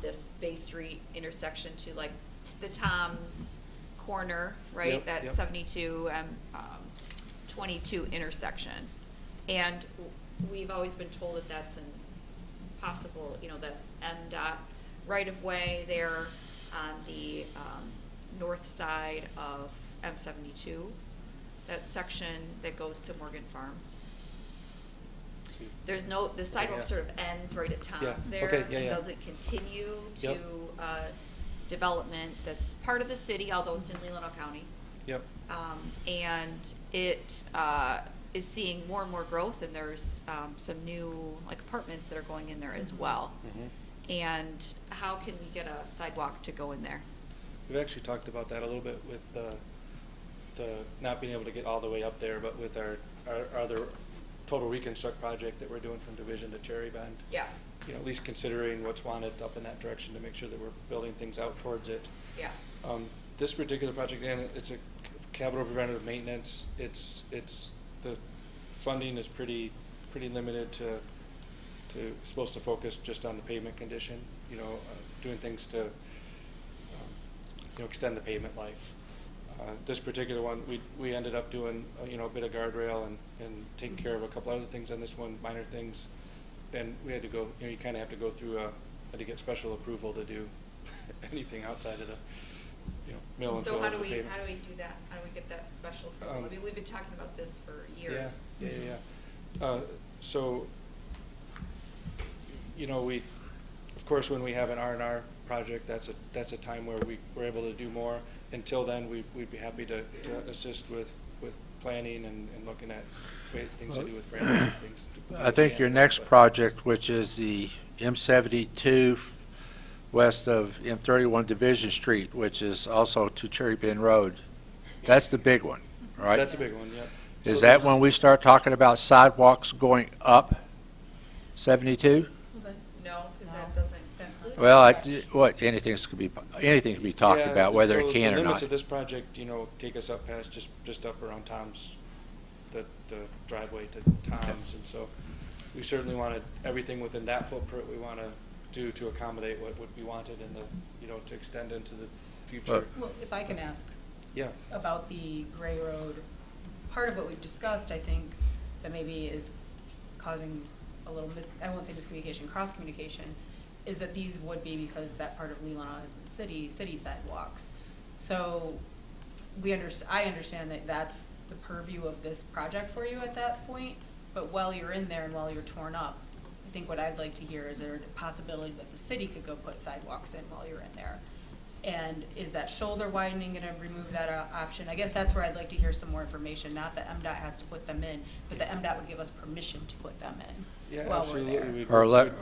Speaker 2: this Bay Street intersection to like the Tom's corner, right?
Speaker 9: Yep,
Speaker 2: That
Speaker 9: yep.
Speaker 2: 72 and 22 intersection. And we've always been told that that's impossible, that's MDOT right-of-way there on the north side of M72, that section that goes to Morgan Farms.
Speaker 9: See.
Speaker 2: There's no, the sidewalk
Speaker 9: Yeah.
Speaker 2: sort of ends right at
Speaker 9: Yeah,
Speaker 2: Tom's there.
Speaker 9: okay, yeah,
Speaker 2: and
Speaker 9: yeah.
Speaker 2: doesn't continue to
Speaker 9: Yep.
Speaker 2: development that's part of the city, although it's in Leelanau County.
Speaker 9: Yep.
Speaker 2: And it is seeing more and more growth, and there's some new like apartments that are going in there as well.
Speaker 9: Mhm.
Speaker 2: And how can we get a sidewalk to go in there?
Speaker 9: We've actually talked about that a little bit with the not being able to get all the way up there, but with our other total reconstruct project that we're doing from Division to Cherry Bend.
Speaker 2: Yeah.
Speaker 9: You know, at least considering what's wanted up in that direction to make sure that we're building things out towards it.
Speaker 2: Yeah.
Speaker 9: This particular project, and it's a capital preventative maintenance. It's the funding is pretty limited to supposed to focus just on the pavement condition. You know, doing things to extend the pavement life. This particular one, we ended up doing a bit of guardrail and taking care of a couple other things on this one, minor things, and we had to go. You kind of have to go through had to get special approval to do anything outside of the mill and
Speaker 2: So
Speaker 9: fill
Speaker 2: how
Speaker 9: of
Speaker 2: do
Speaker 9: the
Speaker 2: we
Speaker 9: pavement.
Speaker 2: do that? How do we get that special approval? I mean, we've been talking about this for years.
Speaker 9: Yeah. So, we, of course, when we have an R&R project, that's a time where we're able to do more. Until then, we'd be happy to assist with planning and looking at great things to do with grants and things.
Speaker 4: I think your next project, which is the M72 west of M31 Division Street, which is also to Cherry Bend Road, that's the big one, right?
Speaker 9: That's a big one, yeah.
Speaker 4: Is
Speaker 9: So
Speaker 4: that
Speaker 9: there's-
Speaker 4: when we start talking about sidewalks going up 72?
Speaker 2: No, because that
Speaker 6: No.
Speaker 2: doesn't
Speaker 6: That's
Speaker 2: include.
Speaker 4: Well,
Speaker 2: that.
Speaker 4: anything can be talked
Speaker 9: Yeah,
Speaker 4: about, whether
Speaker 9: so
Speaker 4: it can
Speaker 9: the
Speaker 4: or
Speaker 9: limits
Speaker 4: not.
Speaker 9: of this project, take us up past just up around Tom's, the driveway to Tom's, and so we certainly wanted everything within that footprint. We want to do to accommodate what would be wanted in the to extend into the future.
Speaker 6: Well, if I can ask
Speaker 9: Yeah.
Speaker 6: about the Gray Road, part of what we've discussed, I think, that maybe is causing a little, I won't say miscommunication, cross-communication, is that these would be, because that part of Leelanau is the city sidewalks. So I understand that that's the purview of this project for you at that point, but while you're in there and while you're torn up, I think what I'd like to hear is there a possibility that the city could go put sidewalks in while you're in there? And is that shoulder widening gonna remove that option? I guess that's where I'd like to hear some more information, not that MDOT has to put them in, but that MDOT would give us permission to put them in
Speaker 9: Yeah,
Speaker 6: while we're
Speaker 9: absolutely.
Speaker 6: there.
Speaker 9: We'd-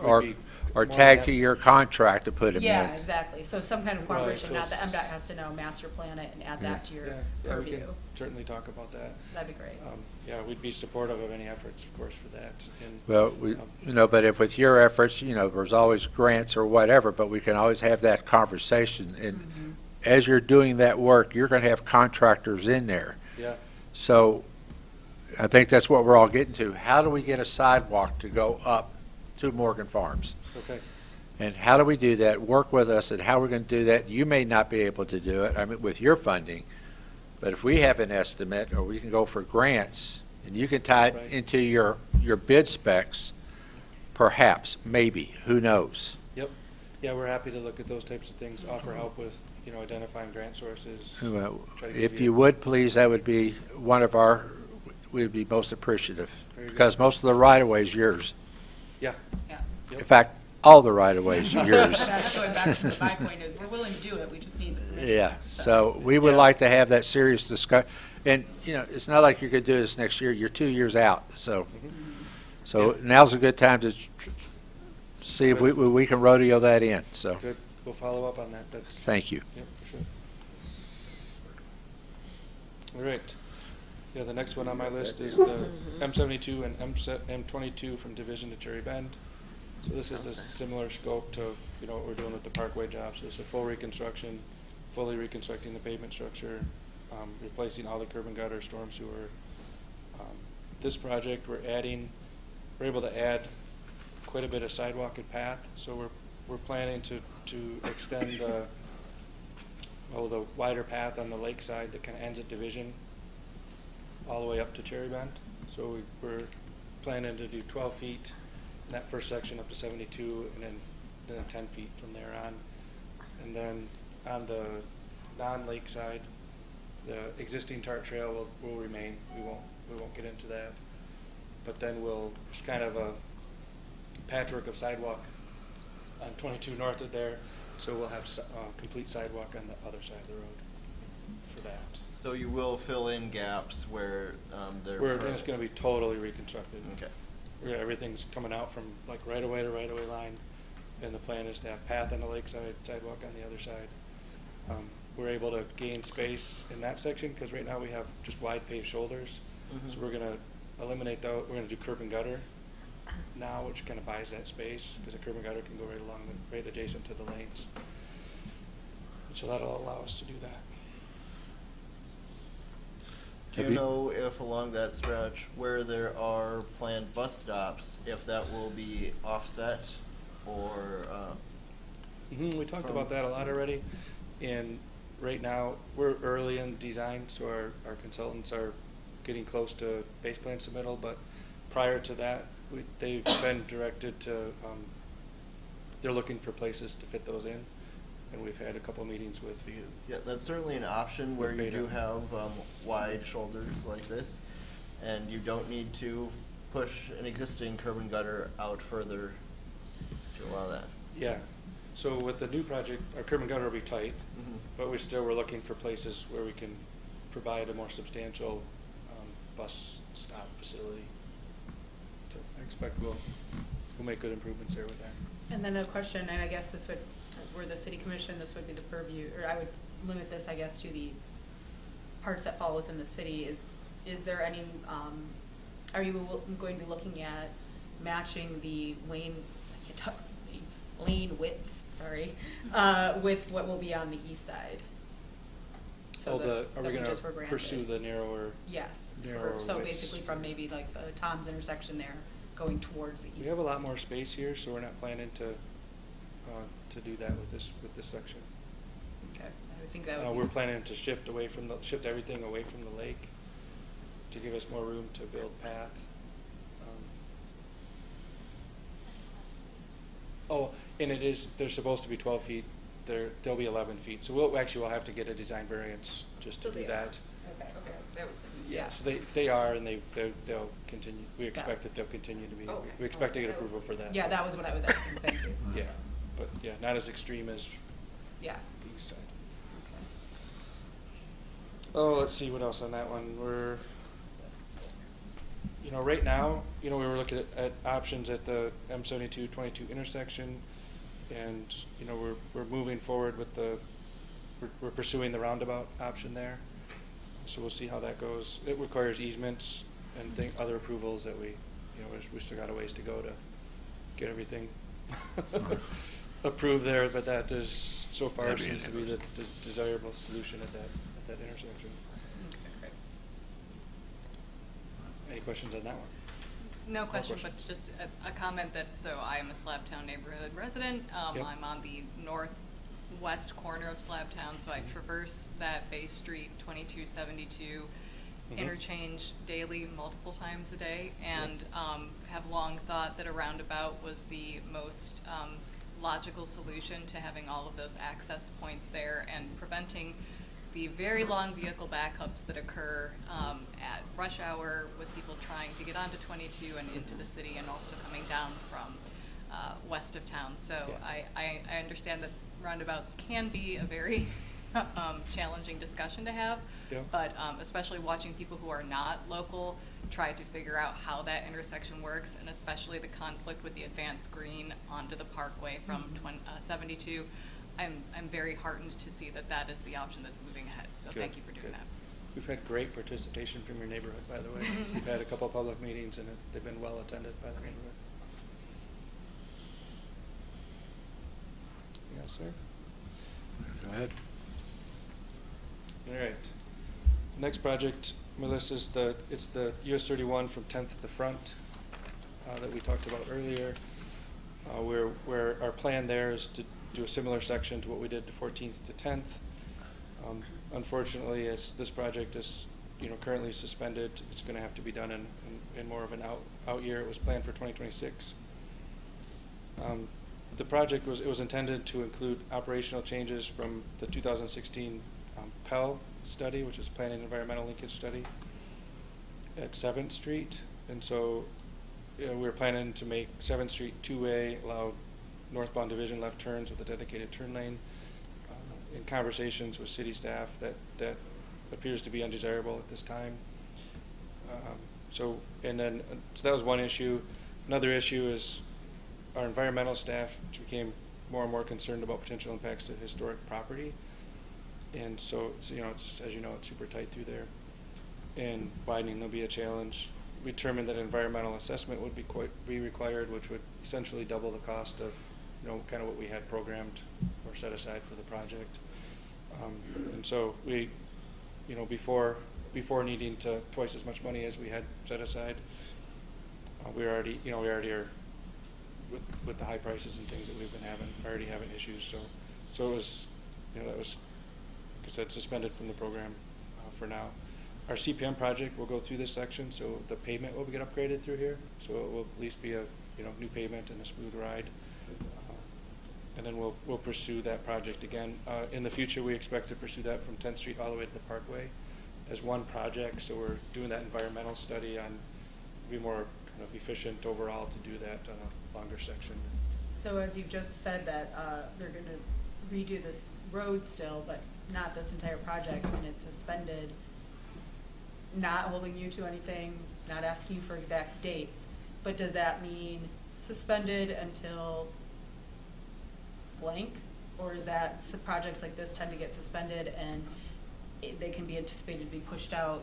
Speaker 4: Or
Speaker 9: we'd be
Speaker 4: or
Speaker 9: more
Speaker 4: tag
Speaker 9: than
Speaker 4: to
Speaker 9: happy-
Speaker 4: your contract to put them in.
Speaker 6: Yeah, exactly. So some kind of
Speaker 9: Right,
Speaker 6: cooperation,
Speaker 9: so
Speaker 6: not that
Speaker 9: s-
Speaker 6: MDOT has to know, master plan it and add that to your
Speaker 9: Yeah, we
Speaker 6: purview.
Speaker 9: can certainly talk about that.
Speaker 6: That'd be great.
Speaker 9: Yeah, we'd be supportive of any efforts, of course, for that. And,
Speaker 4: Well, but if with your efforts, there's always grants or whatever, but we can always have that conversation. And as you're doing that work, you're going to have contractors in there.
Speaker 9: Yeah.
Speaker 4: So I think that's what we're all getting to. How do we get a sidewalk to go up to Morgan Farms?
Speaker 9: Okay.
Speaker 4: And how do we do that? Work with us and how we're going to do that. You may not be able to do it, with your funding, but if we have an estimate, or we can go for grants, and you can tie it
Speaker 9: Right.
Speaker 4: into your bid specs, perhaps, maybe, who knows?
Speaker 9: Yep. Yeah, we're happy to look at those types of things, offer help with, identifying grant sources.
Speaker 4: Well,
Speaker 9: try to give
Speaker 4: If you would, please, that would be we'd be most appreciative,
Speaker 9: Very good.
Speaker 4: because most of the right-of-way is yours.
Speaker 9: Yeah.
Speaker 6: Yeah.
Speaker 9: Yep.
Speaker 4: In fact, all the right-of-way is yours.
Speaker 6: That's going back to my point is, we're willing to do it, we just need the permission.
Speaker 4: Yeah, so we would
Speaker 9: Yeah.
Speaker 4: like to have that serious discussion. And, it's not like you're going to do this next year, you're 2 years out, so. So
Speaker 9: Yeah.
Speaker 4: now's a good time to see if we can rodeo that in, so,
Speaker 9: Good. We'll follow up on that. That's,
Speaker 4: thank you.
Speaker 9: yep, for sure. All right. Yeah, the next one on my list is the M72 and M22 from Division to Cherry Bend. So this is a similar scope to, what we're doing with the Parkway job. So it's a full reconstruction, fully reconstructing the pavement structure, replacing all the curb and gutter, storm sewer. This project, we're able to add quite a bit of sidewalk and path. So we're planning to extend the wider path on the lakeside that kind of ends at Division all the way up to Cherry Bend. So we're planning to do 12 feet in that first section up to 72, and then 10 feet from there on. And then on the non-lake side, the existing TART trail will remain. We won't get into that. but then there's kind of a patchwork of sidewalk on 22 north of there, so we'll have complete sidewalk on the other side of the road for that.
Speaker 8: So you will fill in gaps where they're.
Speaker 9: Where it's going to be totally reconstructed.
Speaker 8: Okay.
Speaker 9: Where everything's coming out from like right away to right away line, and the plan is to have path on the lakeside, sidewalk on the other side. We're able to gain space in that section because right now we have just wide paved shoulders.
Speaker 8: Mhm.
Speaker 9: So we're going to eliminate that. We're going to do curb and gutter now, which kind of buys that space because the curb and gutter can go right along, right adjacent to the lanes. And so that'll allow us to do that.
Speaker 8: Do you know if along that stretch where there are planned bus stops, if that will be offset or?
Speaker 9: We talked
Speaker 8: from-
Speaker 9: about that a lot already, and right now, we're early in design, so our consultants are getting close to base plan submittal, but prior to that, they've been directed to, they're looking for places to fit those in, and we've had a couple of meetings with.
Speaker 8: Yeah, that's certainly an option where
Speaker 9: With
Speaker 8: you do
Speaker 9: Beta.
Speaker 8: have wide shoulders like this, and you don't need to push an existing curb and gutter out further to allow that.
Speaker 9: Yeah, so with the new project, our curb and gutter will be tight,
Speaker 8: Mhm.
Speaker 9: but we're looking for places where we can provide a more substantial bus stop facility. So I expect we'll make good improvements there with that.
Speaker 6: And then a question, and I guess this would, as we're the city commission, this would be the purview, or I would limit this, I guess, to the parts that fall within the city. Is there any, are you going to be looking at matching the lane widths, with what will be on the east side? So
Speaker 9: Are we gonna
Speaker 6: just were granted.
Speaker 9: pursue the narrower?
Speaker 6: Yes.
Speaker 9: narrower
Speaker 6: So
Speaker 9: widths?
Speaker 6: basically from maybe like the Tom's intersection there, going towards the east.
Speaker 9: We have a lot more space here, so we're not planning to do that with this section.
Speaker 6: Okay, I would think that would be.
Speaker 9: We're planning to shift everything away from the lake to give us more room to build path. And they're supposed to be 12 feet. They'll be 11 feet. So we'll have to get a design variance just to
Speaker 2: So
Speaker 9: do
Speaker 2: they are.
Speaker 9: that.
Speaker 2: Okay, that was the.
Speaker 9: Yeah, so they are, and they'll continue. We expect that they'll continue to be.
Speaker 2: Okay.
Speaker 9: We expect to get
Speaker 2: That was-
Speaker 9: approval for that.
Speaker 6: Yeah, that was what I was asking, thank you.
Speaker 9: Yeah, but yeah, not as extreme as
Speaker 6: Yeah.
Speaker 9: the east side. Oh, let's see what else on that one. Right now, we were looking at options at the M72-22 intersection, and we're moving forward with we're pursuing the roundabout option there. So we'll see how that goes. It requires easements and other approvals that we still got a ways to go to get everything approved there, but that is, so far,
Speaker 4: That'd be
Speaker 9: seems to be the
Speaker 4: interesting.
Speaker 9: desirable solution at that intersection. Any questions on that one?
Speaker 7: No question, but
Speaker 9: questions.
Speaker 7: just a comment so I am a Slabtown neighborhood resident.
Speaker 9: Yep.
Speaker 7: I'm on the northwest corner of Slabtown, so I traverse that Bay Street 2272
Speaker 9: Mhm.
Speaker 7: interchange daily, multiple times a day, and have long thought that a roundabout was the most logical solution to having all of those access points there and preventing the very long vehicle backups that occur at rush hour with people trying to get onto 22 and into the city, and also coming down from west of town. So
Speaker 9: Yeah.
Speaker 7: I understand that roundabouts can be a very challenging discussion to have,
Speaker 9: Yeah.
Speaker 7: but especially watching people who are not local try to figure out how that intersection works, and especially the conflict with the advanced green onto the parkway from 72. I'm very heartened to see that is the option that's moving ahead, so
Speaker 9: Good,
Speaker 7: thank you for doing
Speaker 9: good.
Speaker 7: that.
Speaker 9: We've had great participation from your neighborhood, by the way. We've had a couple of public meetings, and they've been well attended by the neighborhood. Yes, sir?
Speaker 4: Go ahead.
Speaker 9: All right. Next project, Melissa, it's the US 31 from 10th to the front that we talked about earlier. Where our plan there is to do a similar section to what we did to 14th to 10th. Unfortunately, as this project is currently suspended, it's going to have to be done in more of an out year. It was planned for 2026. The project was intended to include operational changes from the 2016 Pell study, which is Planning Environmental Linkage Study, at 7th Street. And so, we're planning to make 7th Street two-way, allow northbound division left turns with a dedicated turn lane. In conversations with city staff, that appears to be undesirable at this time. So that was one issue. Another issue is our environmental staff, which became more and more concerned about potential impacts to historic property. And so, it's, as you know, it's super tight through there. And widening will be a challenge. We determined that environmental assessment would be required, which would essentially double the cost of, kind of what we had programmed or set aside for the project. And so we, before needing to twice as much money as we had set aside, we already are with the high prices and things that we've been already having issues. So it was, that was, like I said, suspended from the program for now. Our CPM project will go through this section, so the pavement will get upgraded through here. So it will at least be a new pavement and a smooth ride. And then we'll pursue that project again. In the future, we expect to pursue that from 10th Street all the way to the Parkway as one project. So we're doing that environmental study on be more kind of efficient overall to do that on a longer section.
Speaker 6: So as you've just said that they're going to redo this road still, but not this entire project, and it's suspended, not holding you to anything, not asking for exact dates, but does that mean suspended until blank? Or is that projects like this tend to get suspended and they can be anticipated to be pushed out,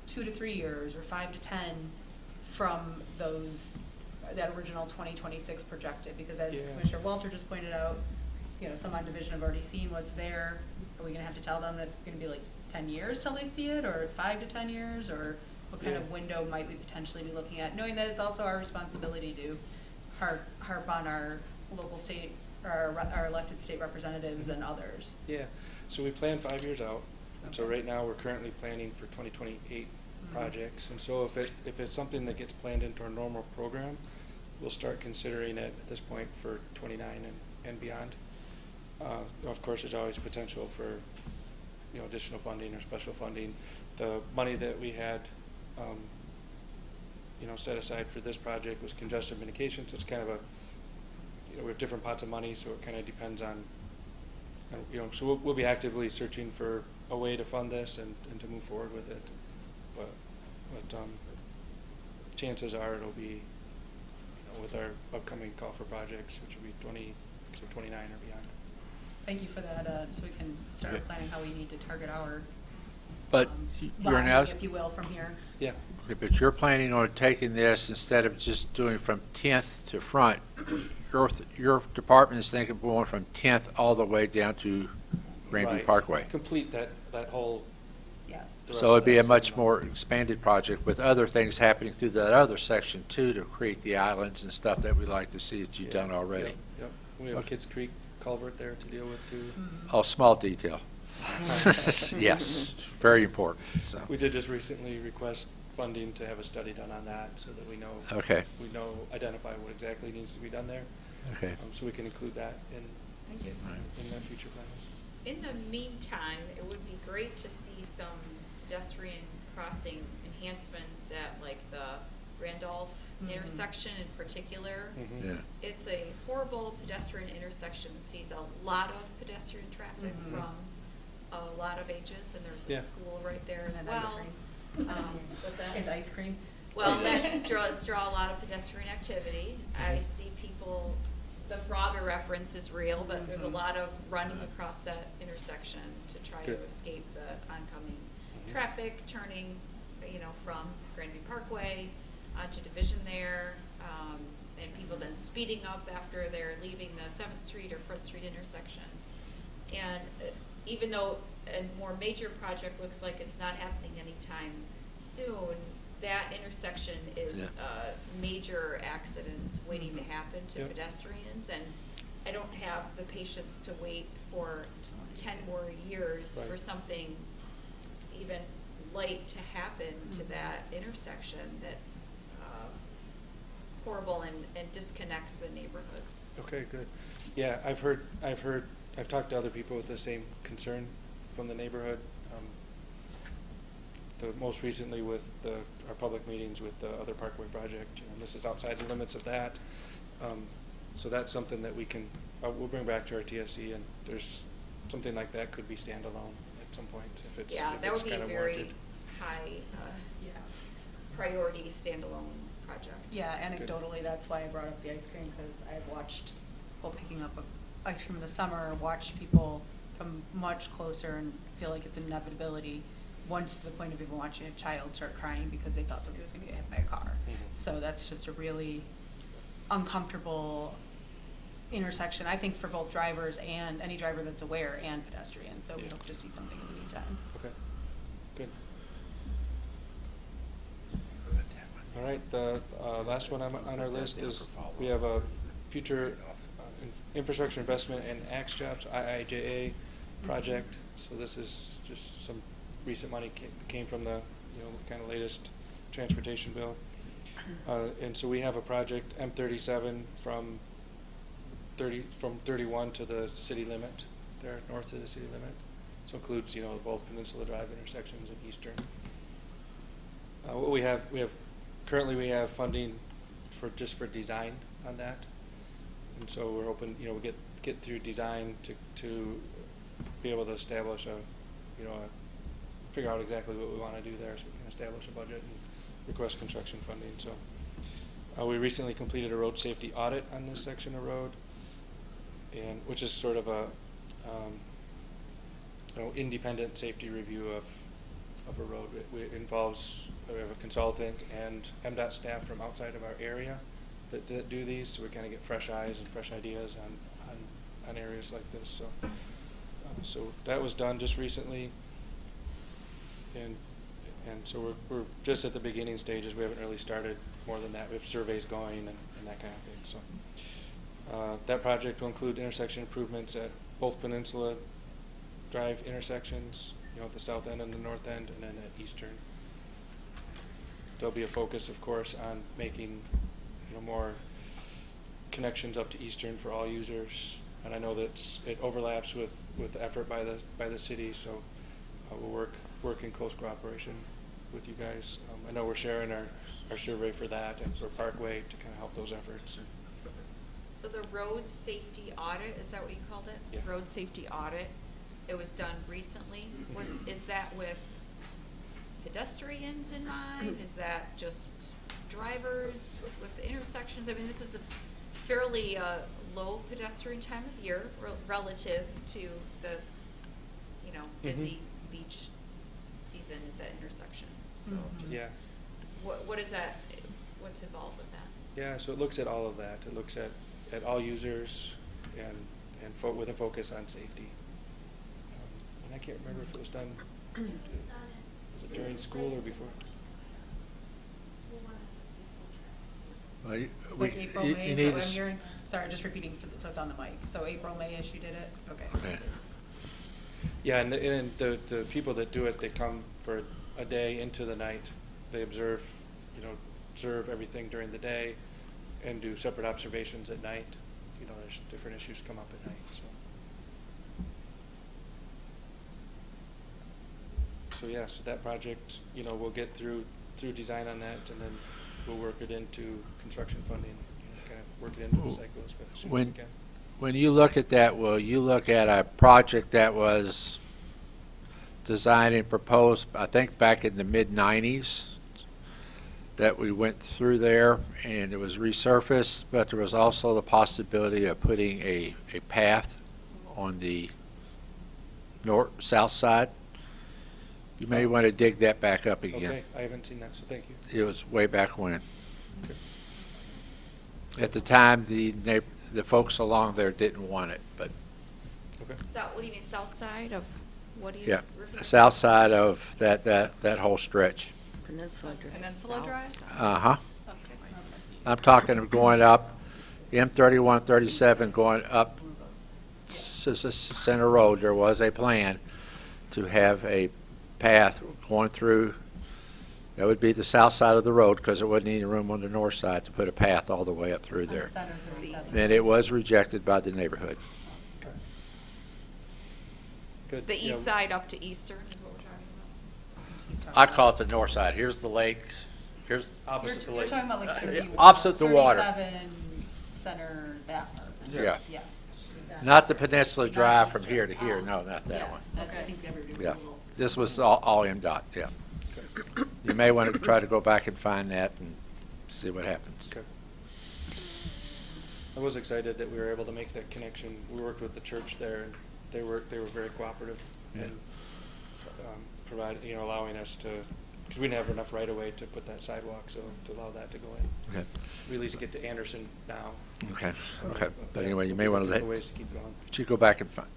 Speaker 6: 2 to 3 years or 5 to 10 from that original 2026 projected? Because as Commissioner Walter just pointed out, some on division have already seen what's there. Are we gonna have to tell them that's gonna be like 10 years till they see it, or 5 to 10 years, or what kind of window might we potentially be looking at, knowing that it's also our responsibility to harp on our local state, or our elected state representatives and others?
Speaker 9: Yeah, so we plan 5 years out. And so right now, we're currently planning for 2028 projects. And so if it's something that gets planned into our normal program, we'll start considering it at this point for 29 and beyond. Of course, there's always potential for additional funding or special funding. The money that we had set aside for this project was congestion mitigation, so it's kind of we have different pots of money, so it kind of depends on, so we'll be actively searching for a way to fund this and to move forward with it. But chances are it'll be with our upcoming call for projects, which will be 29 or beyond.
Speaker 6: Thank you for that, so we can start planning how we need to target our
Speaker 4: But you're now,
Speaker 6: line, if you will, from here.
Speaker 9: Yeah.
Speaker 4: but you're planning on taking this instead of just doing from 10th to front. Your department is thinking of going from 10th all the way down to Grandview
Speaker 9: Right.
Speaker 4: Parkway.
Speaker 9: Complete that whole.
Speaker 6: Yes.
Speaker 9: the rest
Speaker 4: So it'd
Speaker 9: of
Speaker 4: be
Speaker 9: that
Speaker 4: a much
Speaker 9: segment.
Speaker 4: more expanded project with other things happening through that other section too, to create the islands and stuff that we'd like to see that you've
Speaker 9: Yeah.
Speaker 4: done already.
Speaker 9: Yep. We have a
Speaker 4: Okay.
Speaker 9: Kids Creek culvert there to deal with too.
Speaker 4: Oh, small detail. Yes, very important, so.
Speaker 9: We did just recently request funding to have a study done on that so that we know.
Speaker 4: Okay.
Speaker 9: Identify what exactly needs to be done there.
Speaker 4: Okay.
Speaker 9: So we can include that
Speaker 6: Thank you.
Speaker 9: in the future plans.
Speaker 2: In the meantime, it would be great to see some pedestrian crossing enhancements at like the Randolph intersection in particular.
Speaker 9: Mhm.
Speaker 4: Yeah.
Speaker 2: It's a horrible pedestrian intersection that sees a lot of pedestrian traffic from a lot of ages, and there's
Speaker 9: Yeah.
Speaker 2: a school right there as
Speaker 6: And
Speaker 2: well.
Speaker 6: ice cream.
Speaker 2: What's that?
Speaker 6: And ice cream.
Speaker 2: Well, that draw a lot of pedestrian activity. I see people, the Frogger reference is real, but there's a lot of running across that intersection to try to
Speaker 9: Good.
Speaker 2: escape the oncoming traffic, turning, from Grandview Parkway onto Division there, and people then speeding up after they're leaving the 7th Street or Front Street intersection. And even though a more major project looks like it's not happening anytime soon, that intersection is
Speaker 4: Yeah.
Speaker 2: major accidents waiting to happen to
Speaker 9: Yep.
Speaker 2: pedestrians, and I don't have the patience to wait for 10 more years for
Speaker 9: Right.
Speaker 2: something even light to happen to that intersection that's horrible and disconnects the neighborhoods.
Speaker 9: Okay, good. Yeah, I've talked to other people with the same concern from the neighborhood. most recently with our public meetings with the other Parkway project. This is outside the limits of that. So that's something that we'll bring back to our TSC, and there's something like that could be standalone at some point if it's
Speaker 2: Yeah, that would be a
Speaker 9: kind of
Speaker 2: very
Speaker 9: warranted.
Speaker 2: high
Speaker 6: Yeah.
Speaker 2: priority standalone project.
Speaker 6: Yeah, anecdotally, that's why I brought up the ice cream, because I've watched people picking up ice cream in the summer, watched people come much closer and feel like it's an inevitability, once to the point of even watching a child start crying because they thought somebody was gonna get hit by a car.
Speaker 9: Mhm.
Speaker 6: So that's just a really uncomfortable intersection, I think, for both drivers and any driver that's aware and pedestrians, so we
Speaker 9: Yeah.
Speaker 6: hope to see something in the meantime.
Speaker 9: Okay, good. All right, the last one on our list is, we have a future infrastructure investment and Axe Jobs, IIJA project. So this is just some recent money came from the, kind of latest transportation bill. And so we have a project, M37, from 31 to the city limit, there, north of the city limit. So includes, both Peninsula Drive intersections and Eastern. What currently we have funding just for design on that. And so we're hoping, we get through design to be able to establish figure out exactly what we want to do there, so we can establish a budget and request construction funding. So we recently completed a road safety audit on this section of road, and which is sort of a independent safety review of a road. It involves, we have a consultant and MDOT staff from outside of our area that do these, so we kind of get fresh eyes and fresh ideas on areas like this. So that was done just recently, and so we're just at the beginning stages. We haven't really started more than that. We have surveys going and that kind of thing. So that project will include intersection improvements at both Peninsula Drive intersections, at the south end and the north end, and then at Eastern. There'll be a focus, of course, on making more connections up to Eastern for all users. And I know that it overlaps with the effort by the city, so we'll work in close cooperation with you guys. I know we're sharing our survey for that and for Parkway to kind of help those efforts.
Speaker 2: So the road safety audit, is that what you called it?
Speaker 9: Yeah.
Speaker 2: Road safety audit, it was done recently. Is that with pedestrians in mind? Is that just drivers with the intersections? I mean, this is a fairly low pedestrian time of year relative to the, busy beach season at that intersection. So just
Speaker 9: Yeah.
Speaker 2: what is that, what's involved with that?
Speaker 9: Yeah, so it looks at all of that. It looks at all users and with a focus on safety. And I can't remember if it was done,
Speaker 10: It was done
Speaker 9: was it during school or before?
Speaker 10: We wanted to see school traffic.
Speaker 4: Well,
Speaker 6: Like April,
Speaker 4: you
Speaker 6: May,
Speaker 4: need
Speaker 6: is
Speaker 4: to
Speaker 6: what I'm
Speaker 4: s-
Speaker 6: hearing? Sorry, just repeating, so it's on the mic. So April, May-ish you did it? Okay.
Speaker 4: Okay.
Speaker 9: Yeah, and the people that do it, they come for a day into the night. They observe everything during the day and do separate observations at night. There's different issues come up at night, so that project, we'll get through design on that, and then we'll work it into construction funding, kind of work it into the cycle as soon as we
Speaker 4: When,
Speaker 9: can.
Speaker 4: when you look at that, will you look at a project that was designed and proposed, I think, back in the mid-90s, that we went through there, and it was resurfaced, but there was also the possibility of putting a path on the south side? You may want to dig that back up again.
Speaker 9: Okay, I haven't seen that, so thank you.
Speaker 4: It was way back when.
Speaker 9: Okay.
Speaker 4: At the time, the folks along there didn't want it, but,
Speaker 9: Okay.
Speaker 2: What do you mean, south side of, what do you?
Speaker 4: yeah,
Speaker 2: refer
Speaker 4: the
Speaker 2: to?
Speaker 4: south side of that whole stretch.
Speaker 3: Peninsula Drive.
Speaker 7: Peninsula Drive?
Speaker 4: Uh-huh.
Speaker 7: Okay.
Speaker 4: I'm talking of going up M31, 37, going up Center Road. There was a plan to have a path going through. That would be the south side of the road, because there wasn't any room on the north side to put a path all the way up through
Speaker 6: On the
Speaker 4: there.
Speaker 6: center 37.
Speaker 4: And it was rejected by the neighborhood.
Speaker 9: Good.
Speaker 2: The
Speaker 9: Yeah,
Speaker 2: east side up to Eastern is what we're talking
Speaker 6: he's talking
Speaker 4: I
Speaker 6: about.
Speaker 4: call it the north side. Here's the lake. Here's,
Speaker 9: Opposite the
Speaker 6: You're
Speaker 9: lake.
Speaker 6: talking about like 30.
Speaker 4: Opposite the water.
Speaker 6: 37 Center, that part.
Speaker 4: Yeah.
Speaker 6: Yeah.
Speaker 4: not the Peninsula
Speaker 6: Not
Speaker 4: Drive from
Speaker 6: Eastern.
Speaker 4: here to here.
Speaker 6: Oh.
Speaker 4: No, not that
Speaker 6: Yeah,
Speaker 4: one.
Speaker 6: that's, I
Speaker 7: Okay.
Speaker 6: think everybody was
Speaker 4: Yeah.
Speaker 6: a little.
Speaker 4: This was all MDOT, yeah. You may want to try to go back and find that and see what happens.
Speaker 9: Okay. I was excited that we were able to make that connection. We worked with the church there, and they were very cooperative
Speaker 4: Yeah.
Speaker 9: and allowing us to, because we didn't have enough right of way to put that sidewalk, so to allow that to go in.
Speaker 4: Okay.
Speaker 9: We at least get to Anderson now.
Speaker 4: Okay,
Speaker 9: So,
Speaker 4: okay. But
Speaker 9: yeah,
Speaker 4: anyway, you
Speaker 9: we'll
Speaker 4: may
Speaker 9: be
Speaker 4: want to
Speaker 9: looking
Speaker 4: let,
Speaker 9: for ways to keep going.
Speaker 4: you go back and find,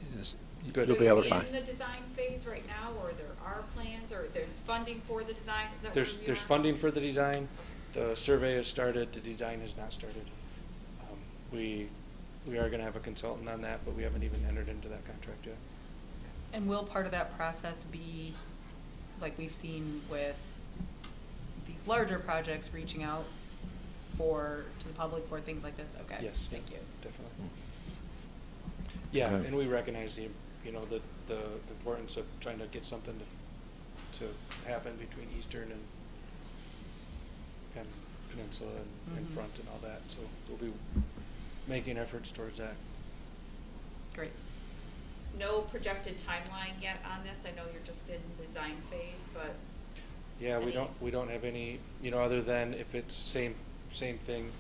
Speaker 9: Good.
Speaker 4: you'll be able to
Speaker 2: So
Speaker 4: find.
Speaker 2: in the design phase right now, or there are plans, or there's funding for the design, is that where
Speaker 9: There's,
Speaker 2: we
Speaker 9: there's
Speaker 2: are?
Speaker 9: funding for the design. The survey has started, the design has not started. We are gonna have a consultant on that, but we haven't even entered into that contract yet.
Speaker 6: And will part of that process be, like we've seen with these larger projects, reaching out to the public for things like this? Okay.
Speaker 9: Yes.
Speaker 6: Thank you.
Speaker 9: Definitely. Yeah,
Speaker 4: Okay.
Speaker 9: and we recognize the importance of trying to get something to happen between Eastern and Peninsula and
Speaker 6: Mhm.
Speaker 9: Front and all that, so we'll be making efforts towards that.
Speaker 6: Great.
Speaker 2: No projected timeline yet on this? I know you're just in design phase, but.
Speaker 9: Yeah, we
Speaker 2: Any-
Speaker 9: don't have any, other than if it's same thing,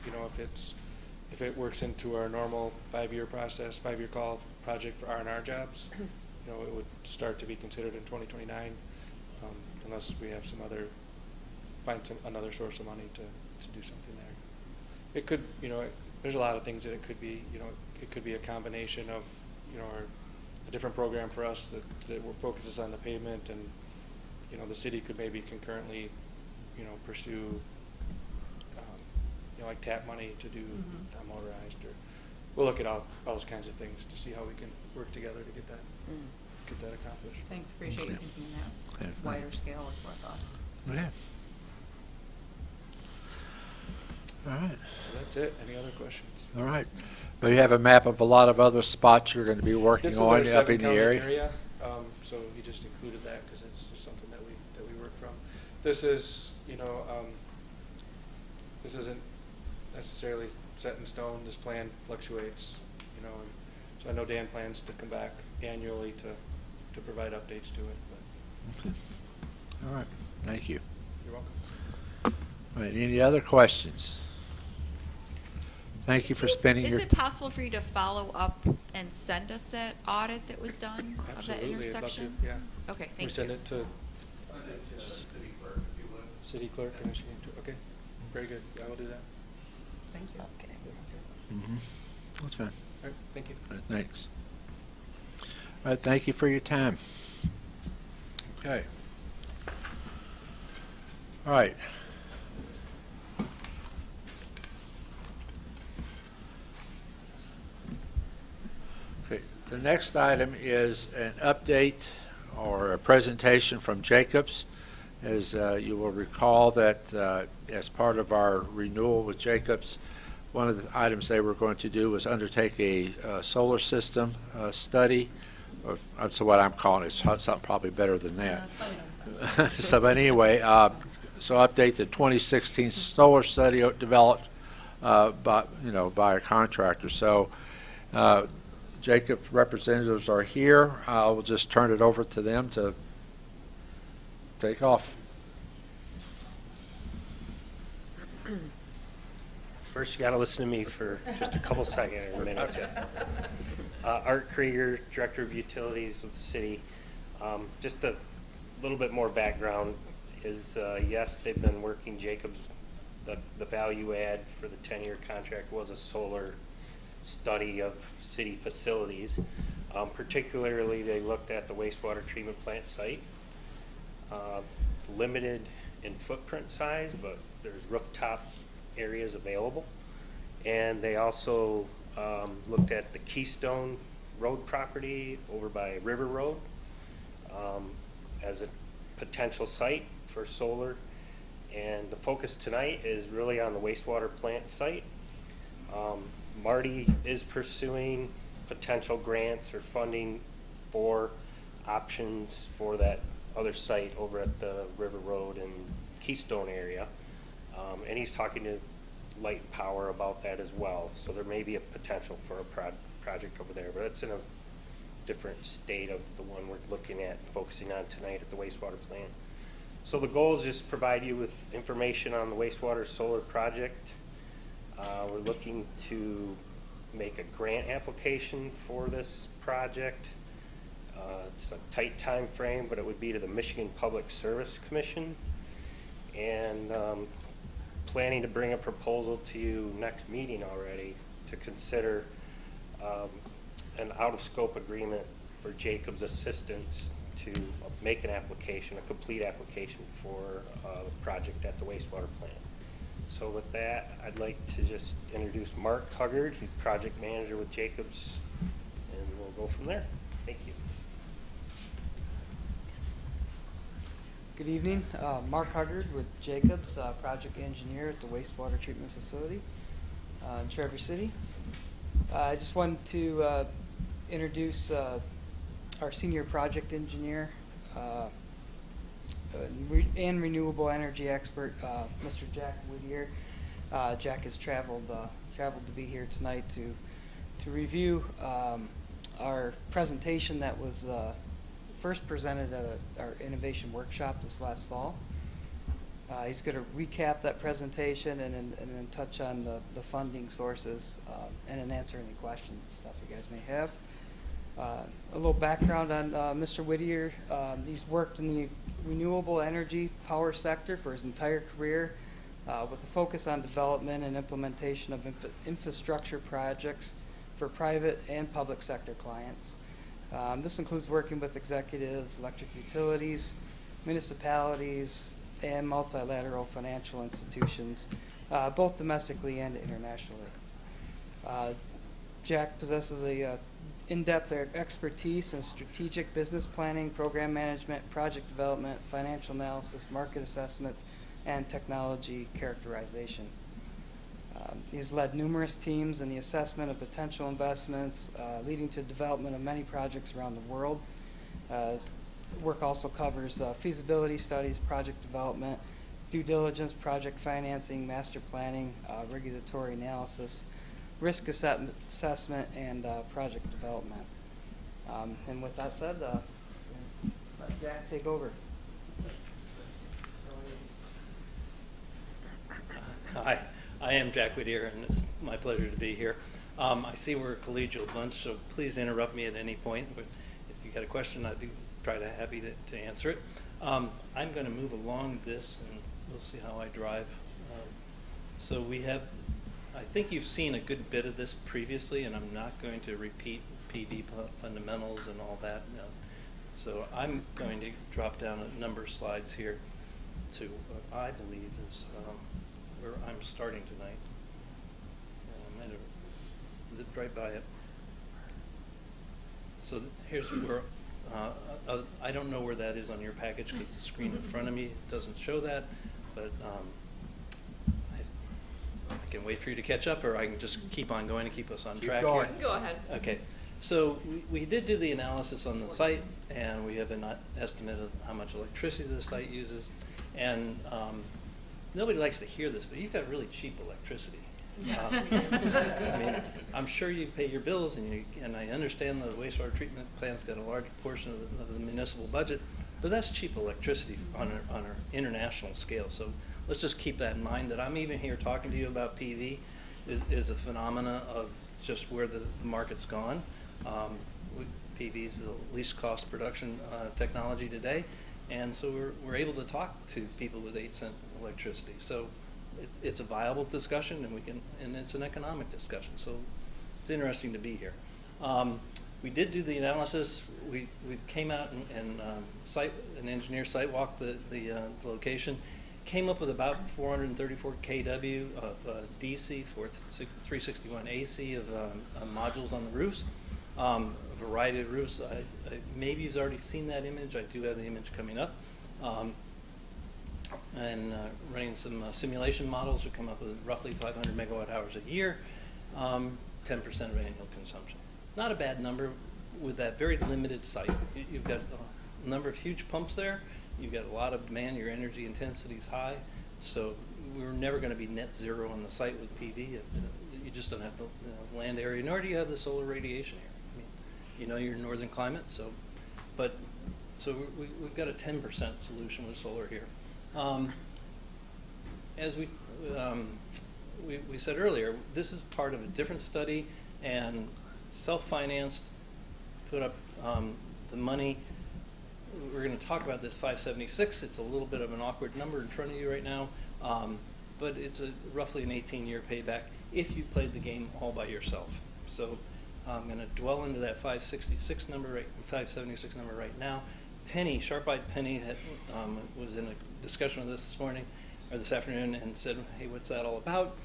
Speaker 9: if it works into our normal 5-year process, 5-year call project for R&R jobs, it would start to be considered in 2029, unless we have find another source of money to do something there. It could, there's a lot of things that it could be, it could be a combination of, a different program for us that focuses on the pavement, and, the city could maybe concurrently, pursue, like TAP money to do
Speaker 6: Mhm.
Speaker 9: motorized, or we'll look at all those kinds of things to see how we can work together to get that accomplished.
Speaker 6: Thanks, appreciate you
Speaker 4: Yeah.
Speaker 6: thinking
Speaker 4: Yeah,
Speaker 6: that
Speaker 4: fine.
Speaker 6: wider scale of our thoughts.
Speaker 4: Yeah. All right,
Speaker 9: So that's it. Any other questions?
Speaker 4: all right. Well, you have a map of a lot of other spots you're going to be working
Speaker 9: This is our
Speaker 4: on up in the
Speaker 9: 7-county
Speaker 4: area.
Speaker 9: So he just included that because it's just something that we work from. This is, this isn't necessarily set in stone. This plan fluctuates, and so I know Dan plans to come back annually to provide updates to it, but
Speaker 4: Okay. All right, thank you.
Speaker 9: you're welcome.
Speaker 4: All right, any other questions? Thank you for spending your.
Speaker 2: Is it possible for you to follow up and send us that audit that was done of that
Speaker 9: Absolutely, I'd love to,
Speaker 2: intersection?
Speaker 9: yeah.
Speaker 2: Okay, thank you.
Speaker 9: We send it to
Speaker 1: Send it to the city clerk if you would.
Speaker 9: city clerk in Michigan too. Okay, very good. I will do that.
Speaker 6: Thank you. Okay.
Speaker 4: Mhm. That's fine.
Speaker 9: All right, thank you.
Speaker 4: All right, thanks. All right, thank you for your time. Okay. All right. Okay, the next item is an update or a presentation from Jacobs. As you will recall that as part of our renewal with Jacobs, one of the items they were going to do was undertake a solar system study. Or, that's what I'm calling it. It's something probably better than that.
Speaker 6: It's probably not.
Speaker 4: So, but anyway, so update the 2016 solar study developed by a contractor. So Jacob representatives are here. I will just turn it over to them to take off.
Speaker 11: First, you got to listen to me for just a couple seconds or minutes. Art Krieger, Director of Utilities with the city. Just a little bit more background is, yes, they've been working Jacobs. The value add for the 10-year contract was a solar study of city facilities. Particularly, they looked at the wastewater treatment plant site. It's limited in footprint size, but there's rooftop areas available. And they also looked at the Keystone Road property over by River Road as a potential site for solar. And the focus tonight is really on the wastewater plant site. Marty is pursuing potential grants or funding for options for that other site over at the River Road and Keystone area. And he's talking to Light and Power about that as well. So there may be a potential for a project over there, but it's in a different state of the one we're looking at, focusing on tonight at the wastewater plant. So the goal is just to provide you with information on the wastewater solar project. We're looking to make a grant application for this project. It's a tight time frame, but it would be to the Michigan Public Service Commission. And planning to bring a proposal to you next meeting already to consider an out-of-scope agreement for Jacobs Assistance to make an application, a complete application for the project at the wastewater plant. So with that, I'd like to just introduce Mark Huggard. He's project manager with Jacobs, and we'll go from there. Thank you.
Speaker 12: Good evening, Mark Huggard with Jacobs, project engineer at the wastewater treatment facility in Traverse City. I just wanted to introduce our senior project engineer and renewable energy expert, Mr. Jack Whittier. Jack has traveled to be here tonight to review our presentation that was first presented at our innovation workshop this last fall. He's going to recap that presentation and then touch on the funding sources and then answer any questions and stuff you guys may have. A little background on Mr. Whittier. He's worked in the renewable energy power sector for his entire career with a focus on development and implementation of infrastructure projects for private and public sector clients. This includes working with executives, electric utilities, municipalities, and multilateral financial institutions, both domestically and internationally. Jack possesses a in-depth expertise in strategic business planning, program management, project development, financial analysis, market assessments, and technology characterization. He's led numerous teams in the assessment of potential investments, leading to development of many projects around the world. His work also covers feasibility studies, project development, due diligence, project financing, master planning, regulatory analysis, risk assessment, and project development. And with that said, let Jack take over.
Speaker 13: Hi, I am Jack Whittier, and it's my pleasure to be here. I see we're a collegial bunch, so please interrupt me at any point. But if you got a question, I'd be happy to answer it. I'm going to move along this, and we'll see how I drive. So we have, I think you've seen a good bit of this previously, and I'm not going to repeat PV fundamentals and all that. No. So I'm going to drop down a number of slides here to what I believe is where I'm starting tonight. I might have zipped right by it. So here's where, I don't know where that is on your package because the screen in front of me doesn't show that, but I can wait for you to catch up, or I can just keep on going to keep us on track
Speaker 4: going.
Speaker 13: here.
Speaker 2: Go ahead.
Speaker 13: Okay. So we did do the analysis on the site, and we have an estimate of how much electricity the site uses. And nobody likes to hear this, but you've got really cheap electricity. I mean, I'm sure you pay your bills, and I understand the wastewater treatment plant's got a large portion of the municipal budget, but that's cheap electricity on an international scale. So let's just keep that in mind. That I'm even here talking to you about PV is a phenomena of just where the market's gone. PV is the least cost production technology today, and so we're able to talk to people with 8-cent electricity. So it's a viable discussion, and it's an economic discussion. So it's interesting to be here. We did do the analysis. We came out and an engineer site walked the location, came up with about 434 kW of DC, 361 AC of modules on the roofs. A variety of roofs. Maybe you've already seen that image. I do have the image coming up. And running some simulation models to come up with roughly 500 megawatt hours a year, 10% of annual consumption. Not a bad number with that very limited site. You've got number of huge pumps there. You've got a lot of demand, your energy intensity is high. So we're never going to be net zero on the site with PV. You just don't have the land area, nor do you have the solar radiation area. I mean, you know your northern climate, so we've got a 10% solution with solar here. As we said earlier, this is part of a different study and self-financed, put up the money. We're going to talk about this 576. It's a little bit of an awkward number in front of you right now, but it's roughly an 18-year payback if you played the game all by yourself. So I'm going to dwell into that 576 number, 576 number right now. Penny, sharp-eyed Penny, was in a discussion with us this morning or this afternoon and said, "Hey, what's that all about?"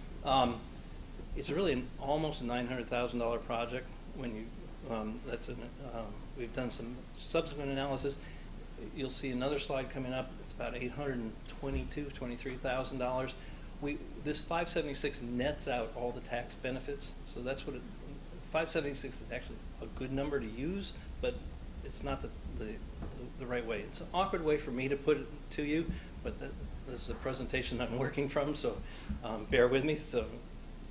Speaker 13: It's really almost a $900,000 project. When you we've done some subsequent analysis. You'll see another slide coming up. It's about $23,000. This 576 nets out all the tax benefits. So that's what 576 is actually a good number to use, but it's not the right way. It's an awkward way for me to put it to you, but this is a presentation I'm working from, so bear with me. So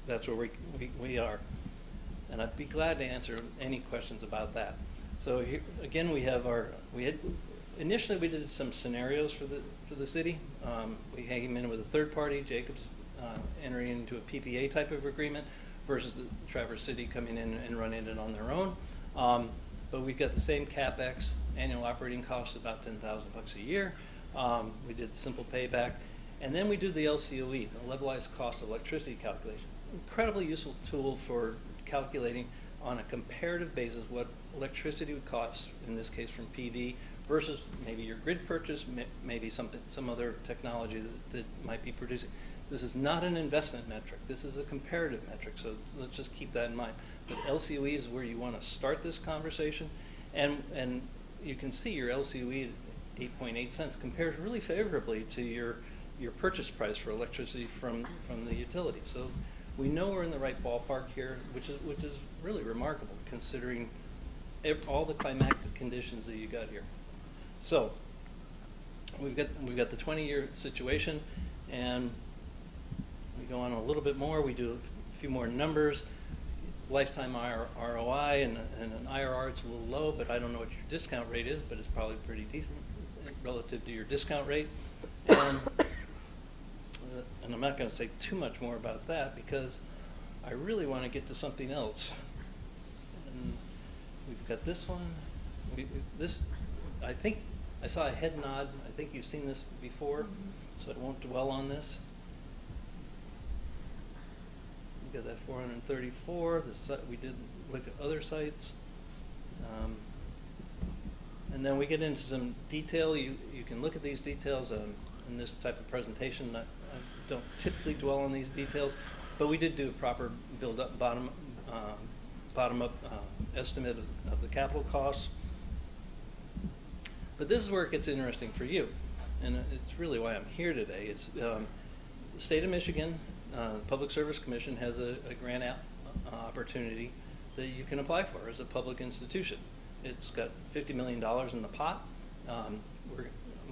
Speaker 13: that's where we are. And I'd be glad to answer any questions about that. So here, again, initially we did some scenarios for the city. We came in with a third party, Jacobs entering into a PPA type of agreement versus the Traverse City coming in and running it on their own. But we've got the same CapEx, annual operating costs, about $10,000 a year. We did the simple payback. And then we do the LCOE, the levelized cost of electricity calculation. Incredibly useful tool for calculating on a comparative basis what electricity would cost, in this case from PV, versus maybe your grid purchase, maybe some other technology that might be producing. This is not an investment metric. This is a comparative metric, so let's just keep that in mind. But LCOE is where you want to start this conversation, and you can see your LCOE at 8.8 cents compares really favorably to your purchase price for electricity from the utility. So we know we're in the right ballpark here, which is really remarkable considering all the climatic conditions that you got here. So we've got the 20-year situation, and we go on a little bit more. We do a few more numbers. Lifetime ROI and an IRR, it's a little low, but I don't know what your discount rate is, but it's probably pretty decent relative to your discount rate. And I'm not going to say too much more about that because I really want to get to something else. And we've got this one. I think I saw a head nod. I think you've seen this before, so I won't dwell on this. We've got that 434. We did look at other sites. And then we get into some detail. You can look at these details in this type of presentation. I don't typically dwell on these details, but we did do a proper build-up, bottom-up estimate of the capital costs. But this is where it gets interesting for you, and it's really why I'm here today. It's the state of Michigan, Public Service Commission has a grant opportunity that you can apply for as a public institution. It's got $50 million in the pot.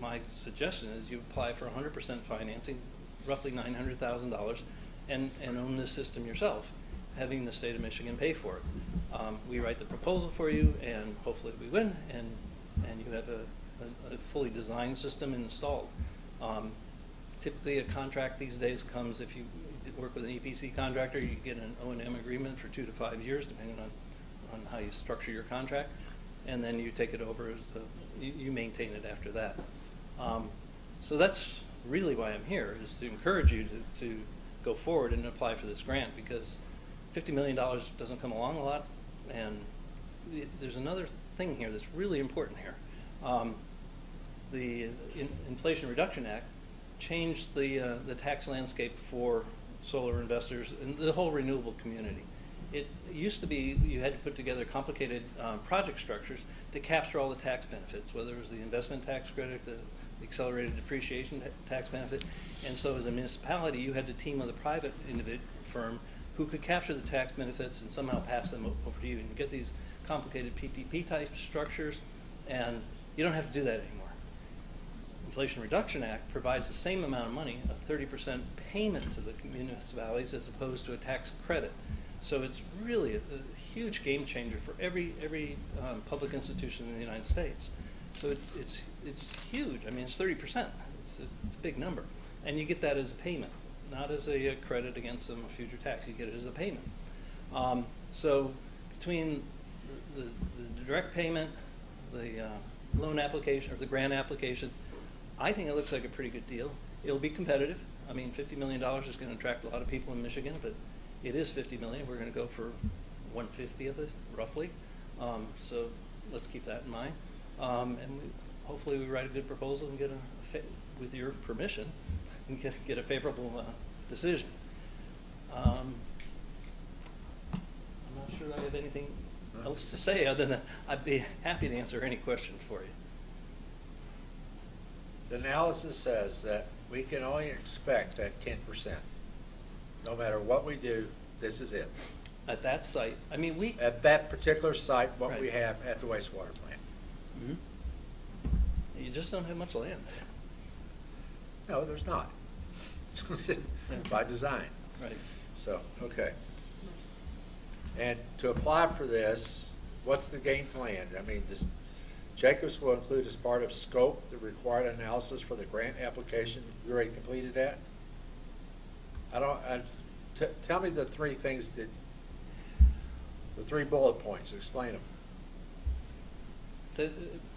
Speaker 13: My suggestion is you apply for 100% financing, roughly $900,000, and own this system yourself, having the state of Michigan pay for it. We write the proposal for you, and hopefully we win, and you have a fully designed system installed. Typically, a contract these days comes, if you work with an EPC contractor, you get an O&M agreement for 2 to 5 years, depending on how you structure your contract, and then you take it over as you maintain it after that. So that's really why I'm here, is to encourage you to go forward and apply for this grant, because $50 million doesn't come along a lot, and there's another thing here that's really important here. The Inflation Reduction Act changed the tax landscape for solar investors and the whole renewable community. It used to be you had to put together complicated project structures to capture all the tax benefits, whether it was the investment tax credit, the accelerated depreciation tax benefit. And so as a municipality, you had to team with a private firm who could capture the tax benefits and somehow pass them over to you. And you get these complicated PPP type structures, and You don't have to do that anymore. Inflation Reduction Act provides the same amount of money, a 30% payment to the municipalities as opposed to a tax credit. So it's really a huge game changer for every public institution in the United States. So it's huge. I mean, it's 30%. It's a big number. And you get that as a payment, not as a credit against some future tax. You get it as a payment. So between the direct payment, the loan application, or the grant application, I think it looks like a pretty good deal. It'll be competitive. I mean, $50 million is going to attract a lot of people in Michigan, but it is $50 million. We're going to go for 1/50 of this, roughly. So let's keep that in mind. And hopefully we write a good proposal and get with your permission, and get a favorable decision. I'm not sure I have anything else to say other than I'd be happy to answer any questions for you.
Speaker 4: The analysis says that we can only expect that 10%. No matter what we do, this is it.
Speaker 13: At that site, I mean,
Speaker 4: At that particular site, what we
Speaker 13: Right.
Speaker 4: have at the wastewater plant.
Speaker 13: Mhm. You just don't have much land.
Speaker 4: No, there's not. By design.
Speaker 13: Right.
Speaker 4: So, okay. And to apply for this, what's the game plan? I mean, Jacobs will include as part of scope the required analysis for the grant application. You already completed that? Tell me the three things the 3 bullet points, explain them.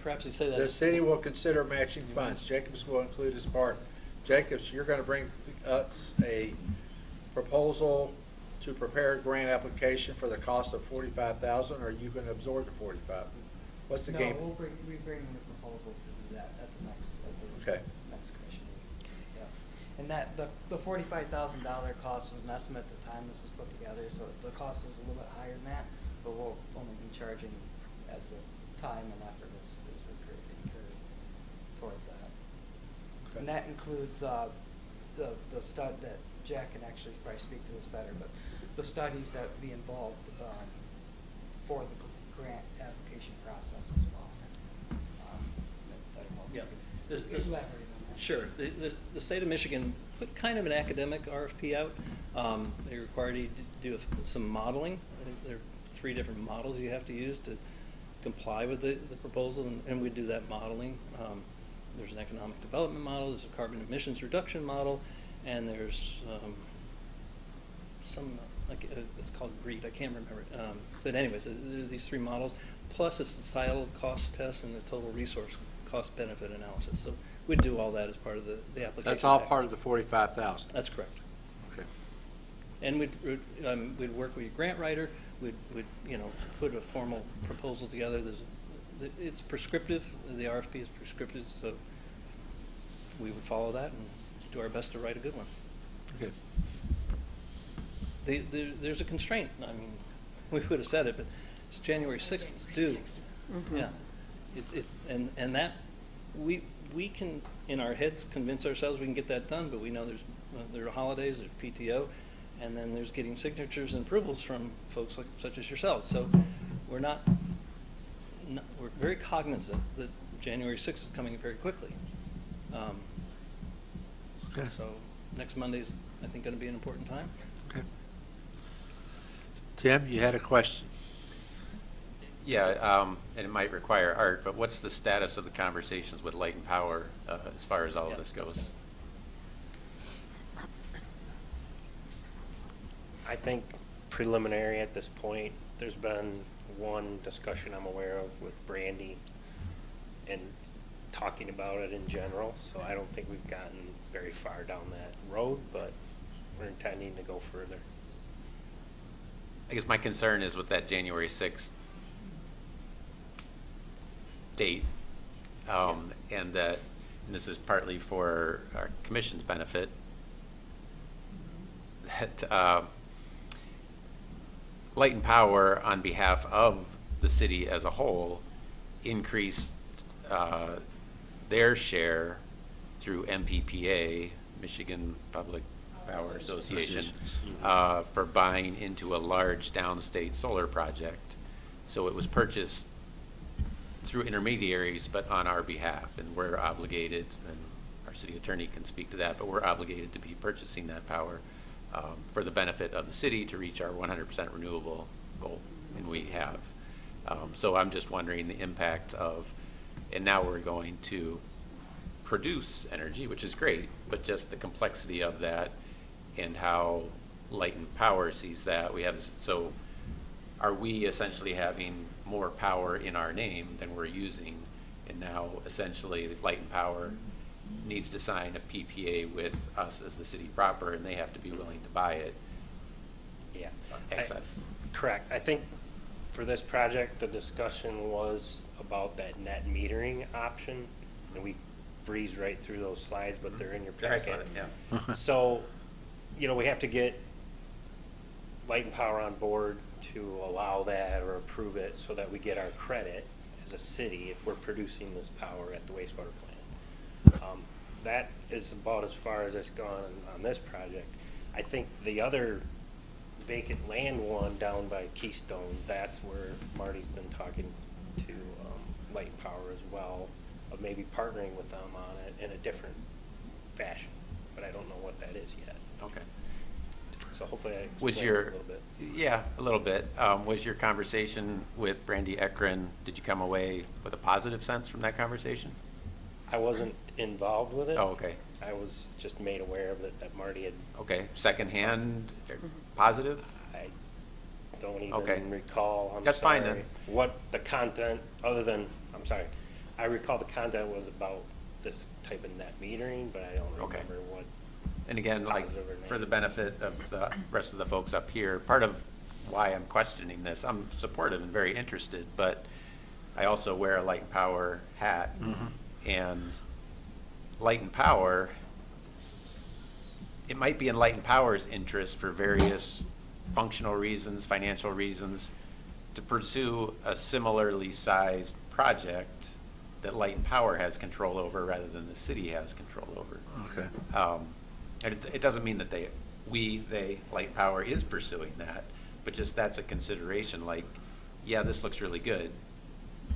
Speaker 13: Perhaps you say that.
Speaker 4: The city will consider matching funds. Jacobs will include as part. Jacobs, you're going to bring us a proposal to prepare a grant application for the cost of $45,000, or are you going to absorb the $45,000? What's the game?
Speaker 12: No, we bring the proposal to do that at the next
Speaker 4: Okay.
Speaker 12: next commission meeting. Yeah. And that, the $45,000 cost was an estimate at the time this was put together, so the cost is a little bit higher than that, but we'll only be charging as the time and effort is incurred towards that.
Speaker 4: Okay.
Speaker 12: And that includes the stud that Jack can actually probably speak to this better, but the studies that would be involved for the grant application process as well.
Speaker 13: Yeah.
Speaker 12: Elaborate on that.
Speaker 13: Sure. The state of Michigan put kind of an academic RFP out. They required you to do some modeling. I think there are 3 different models you have to use to comply with the proposal, and we do that modeling. There's an economic development model, there's a carbon emissions reduction model, and there's some, it's called GREET, I can't remember it. But anyways, there are these 3 models, plus a societal cost test and the total resource cost benefit analysis. So we'd do all that as part of the application.
Speaker 4: That's all part of the $45,000?
Speaker 13: That's correct.
Speaker 4: Okay.
Speaker 13: And we'd work with your grant writer, we'd put a formal proposal together. It's prescriptive, the RFP is prescriptive, so we would follow that and do our best to write a good one.
Speaker 4: Okay.
Speaker 13: There's a constraint, I mean, we would have said it, but it's January 6th, it's due. Yeah. And that, we can, in our heads, convince ourselves we can get that done, but we know there are holidays, there's PTO, and then there's getting signatures and approvals from folks such as yourselves. So we're we're very cognizant that January 6th is coming very quickly.
Speaker 4: Okay.
Speaker 13: So next Monday's, I think, going to be an important time.
Speaker 4: Okay. Tim, you had a question?
Speaker 1: Yeah, and it might require Art, but what's the status of the conversations with Light and Power as far as all of this goes?
Speaker 11: I think preliminary at this point. There's been one discussion I'm aware of with Brandy and talking about it in general, so I don't think we've gotten very far down that road, but we're intending to go further.
Speaker 1: I guess my concern is with that January 6th date, and this is partly for our commission's benefit, that Light and Power, on behalf of the city as a whole, increased their share through MPPA, Michigan Public Power Association, for buying into a large downstate solar project. So it was purchased through intermediaries, but on our behalf, and we're obligated, and our city attorney can speak to that, but we're obligated to be purchasing that power for the benefit of the city to reach our 100% renewable goal, and we have. So I'm just wondering the impact of, and now we're going to produce energy, which is great, but just the complexity of that and how Light & Power sees that. We have, so are we essentially having more power in our name than we're using? And now essentially Light & Power needs to sign a PPA with us as the city proper, and they have to be willing to buy it.
Speaker 11: Yeah.
Speaker 1: Excess.
Speaker 11: Correct. I think for this project, the discussion was about that net metering option, and we breezed right through those slides, but they're in your
Speaker 1: Yeah, I saw
Speaker 11: packet.
Speaker 1: that, yeah.
Speaker 11: So, you know, we have to get Light & Power on board to allow that or approve it so that we get our credit as a city if we're producing this power at the wastewater plant. That is about as far as it's gone on this project. I think the other vacant land one down by Keystone, that's where Marty's been talking to Light & Power as well, of maybe partnering with them on it in a different fashion, but I don't know what that is yet.
Speaker 1: Okay.
Speaker 11: So hopefully I
Speaker 1: Was
Speaker 11: explained
Speaker 1: your,
Speaker 11: this a little bit.
Speaker 1: yeah, a little bit. Was your conversation with Brandy Ekren, did you come away with a positive sense from that conversation?
Speaker 11: I wasn't involved with it.
Speaker 1: Oh, okay.
Speaker 11: I was just made aware of it, that Marty had.
Speaker 1: Okay, secondhand, positive?
Speaker 11: I don't even
Speaker 1: Okay.
Speaker 11: recall. I'm
Speaker 1: That's fine
Speaker 11: sorry,
Speaker 1: then.
Speaker 11: what the content, other than, I'm sorry, I recall the content was about this type of net metering, but I don't
Speaker 1: Okay.
Speaker 11: remember what.
Speaker 1: And again, like,
Speaker 11: Positive or
Speaker 1: for the
Speaker 11: negative.
Speaker 1: benefit of the rest of the folks up here, part of why I'm questioning this, I'm supportive and very interested, but I also wear a Light & Power hat. And Light & Power, it might be in Light & Power's interest for various functional reasons, financial reasons, to pursue a similarly sized project that Light & Power has control over rather than the city has control over.
Speaker 4: Okay.
Speaker 1: And it doesn't mean that Light & Power is pursuing that, but just that's a consideration, like, yeah, this looks really good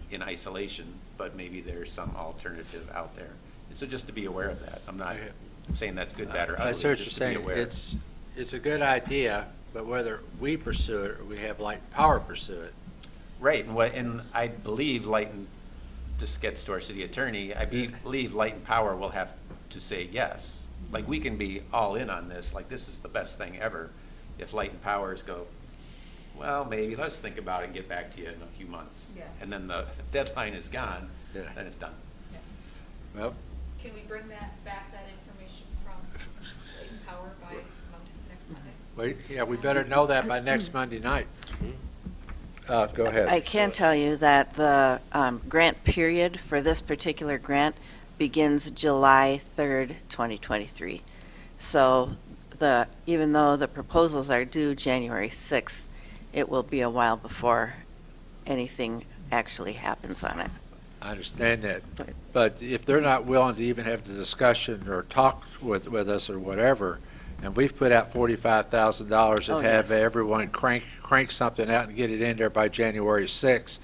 Speaker 1: in isolation, but maybe there's some alternative out there. And so just to be aware of that. I'm not saying that's good, bad, or ugly.
Speaker 4: I see what you're
Speaker 1: just to be
Speaker 4: saying.
Speaker 1: aware.
Speaker 4: It's a good idea, but whether we pursue it or we have Light & Power pursue it.
Speaker 1: Right, and I believe this gets to our city attorney, I believe Light & Power will have to say yes. Like, we can be all in on this, like, this is the best thing ever. If Light & Powers go, well, maybe, let's think about it and get back to you in a few months.
Speaker 6: Yeah.
Speaker 1: And then the deadline is gone,
Speaker 4: Yeah.
Speaker 1: then it's done.
Speaker 4: Well,
Speaker 2: Can we bring that information from Light & Power by next Monday?
Speaker 4: we better know that by next Monday night. Go ahead.
Speaker 3: I can tell you that the grant period for this particular grant begins July 3rd, 2023. So even though the proposals are due January 6th, it will be a while before anything actually happens on it.
Speaker 4: I understand that, but if they're not willing to even have the discussion or talk with us or whatever, and we've put out $45,000
Speaker 3: Oh,
Speaker 4: and have
Speaker 3: yes.
Speaker 4: everyone crank something out and get it in there by January 6th,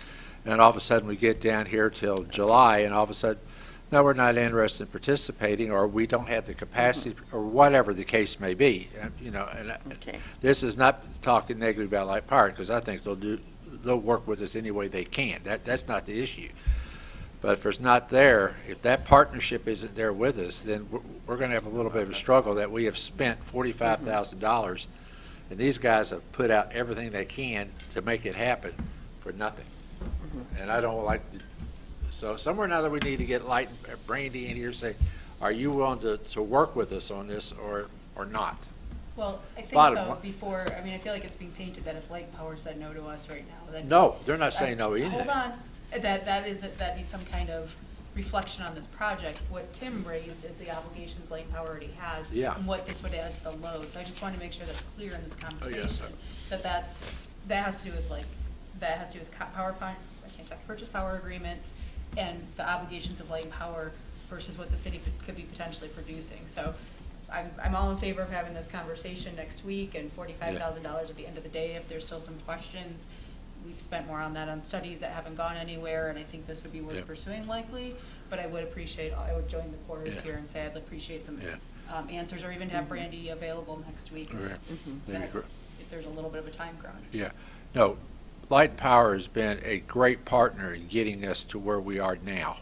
Speaker 4: and all of a sudden we get down here till July, and all of a sudden, no, we're not interested in participating, or we don't have the capacity, or whatever the case may be, and
Speaker 3: Okay.
Speaker 4: this is not talking negative about Light Power, because I think they'll work with us any way they can. That's not the issue. But if it's not there, if that partnership isn't there with us, then we're going to have a little bit of a struggle that we have spent $45,000, and these guys have put out everything they can to make it happen for nothing. And I don't like to, so somewhere or another we need to get Brandy in here and say, are you willing to work with us on this or not?
Speaker 6: Well, I think
Speaker 4: Bottom
Speaker 6: though,
Speaker 4: line.
Speaker 6: I feel like it's being painted that if Light Power said no to us right now, then.
Speaker 4: No, they're not saying no either.
Speaker 6: Hold on, that'd be some kind of reflection on this project. What Tim raised is the obligations Light Power already has.
Speaker 4: Yeah.
Speaker 6: And what this would add to the load, so I just want to make sure that's clear in this conversation.
Speaker 4: yes.
Speaker 6: That has to do with purchase power agreements and the obligations of Light Power versus what the city could be potentially producing. So I'm all in favor of having this conversation next week, and $45,000 at the end of the day. If there's still some questions, we've spent more on that on studies that haven't gone anywhere, and I think this would be worth
Speaker 4: Yeah.
Speaker 6: pursuing likely. But I would join the chorus
Speaker 4: Yeah.
Speaker 6: here and say I'd appreciate some
Speaker 4: Yeah.
Speaker 6: answers, or even have Brandy available next week.
Speaker 4: Right.
Speaker 6: If
Speaker 4: That'd be
Speaker 6: that's- If there's a little bit of a time crunch.
Speaker 4: Yeah. No, Light and Power has been a great partner in getting us to where we are now.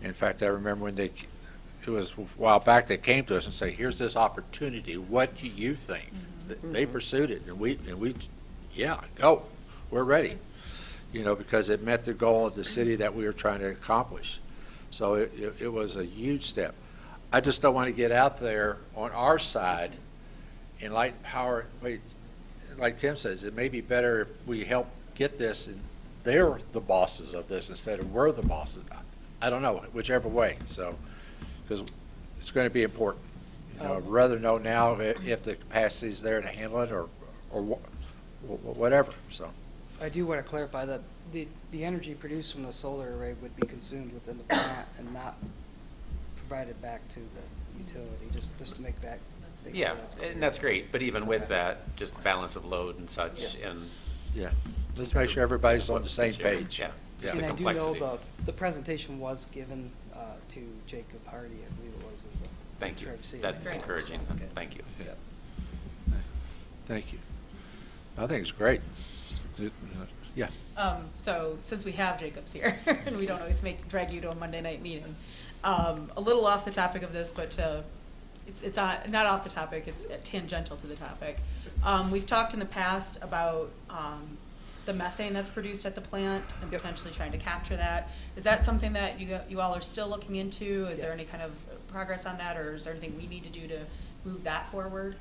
Speaker 4: In fact, I remember when it was a while back, they came to us and said, here's this opportunity. What do you think? They pursued it, and we, yeah, go. We're ready. Because it met the goal of the city that we were trying to accomplish. So it was a huge step. I just don't want to get out there on our side and Light and Power, like Tim says, it may be better if we help get this and they're the bosses of this instead of we're the bosses. I don't know, whichever way, so, because it's going to be important. I'd rather know now if the capacity is there to handle it or whatever, so.
Speaker 12: I do want to clarify that the energy produced from the solar array would be consumed within the plant and not provided back to the utility, just to make that. make sure
Speaker 1: Yeah,
Speaker 12: clear.
Speaker 1: and that's great, but even with that, just balance of load and such, and.
Speaker 4: Yeah, let's make sure everybody's on the same page.
Speaker 1: Yeah, just
Speaker 12: And
Speaker 1: the
Speaker 12: I do know
Speaker 1: complexity.
Speaker 12: the presentation was given to Jacob Hardy, I believe it was. As the
Speaker 1: Thank you,
Speaker 12: Treasurer City
Speaker 1: that's
Speaker 12: Manager.
Speaker 1: encouraging,
Speaker 12: That's good.
Speaker 1: thank you.
Speaker 12: Yep.
Speaker 4: Thank you. I think it's great. Yeah.
Speaker 6: So since we have Jacobs here, and we don't always drag you to a Monday night meeting, a little off the topic of this, but it's not off the topic, it's tangential to the topic. We've talked in the past about the methane that's produced at the plant and potentially trying to capture that. Is that something that you all are still looking into? Is there
Speaker 12: Yes.
Speaker 6: any kind of progress on that, or is there anything we need to do to move that forward?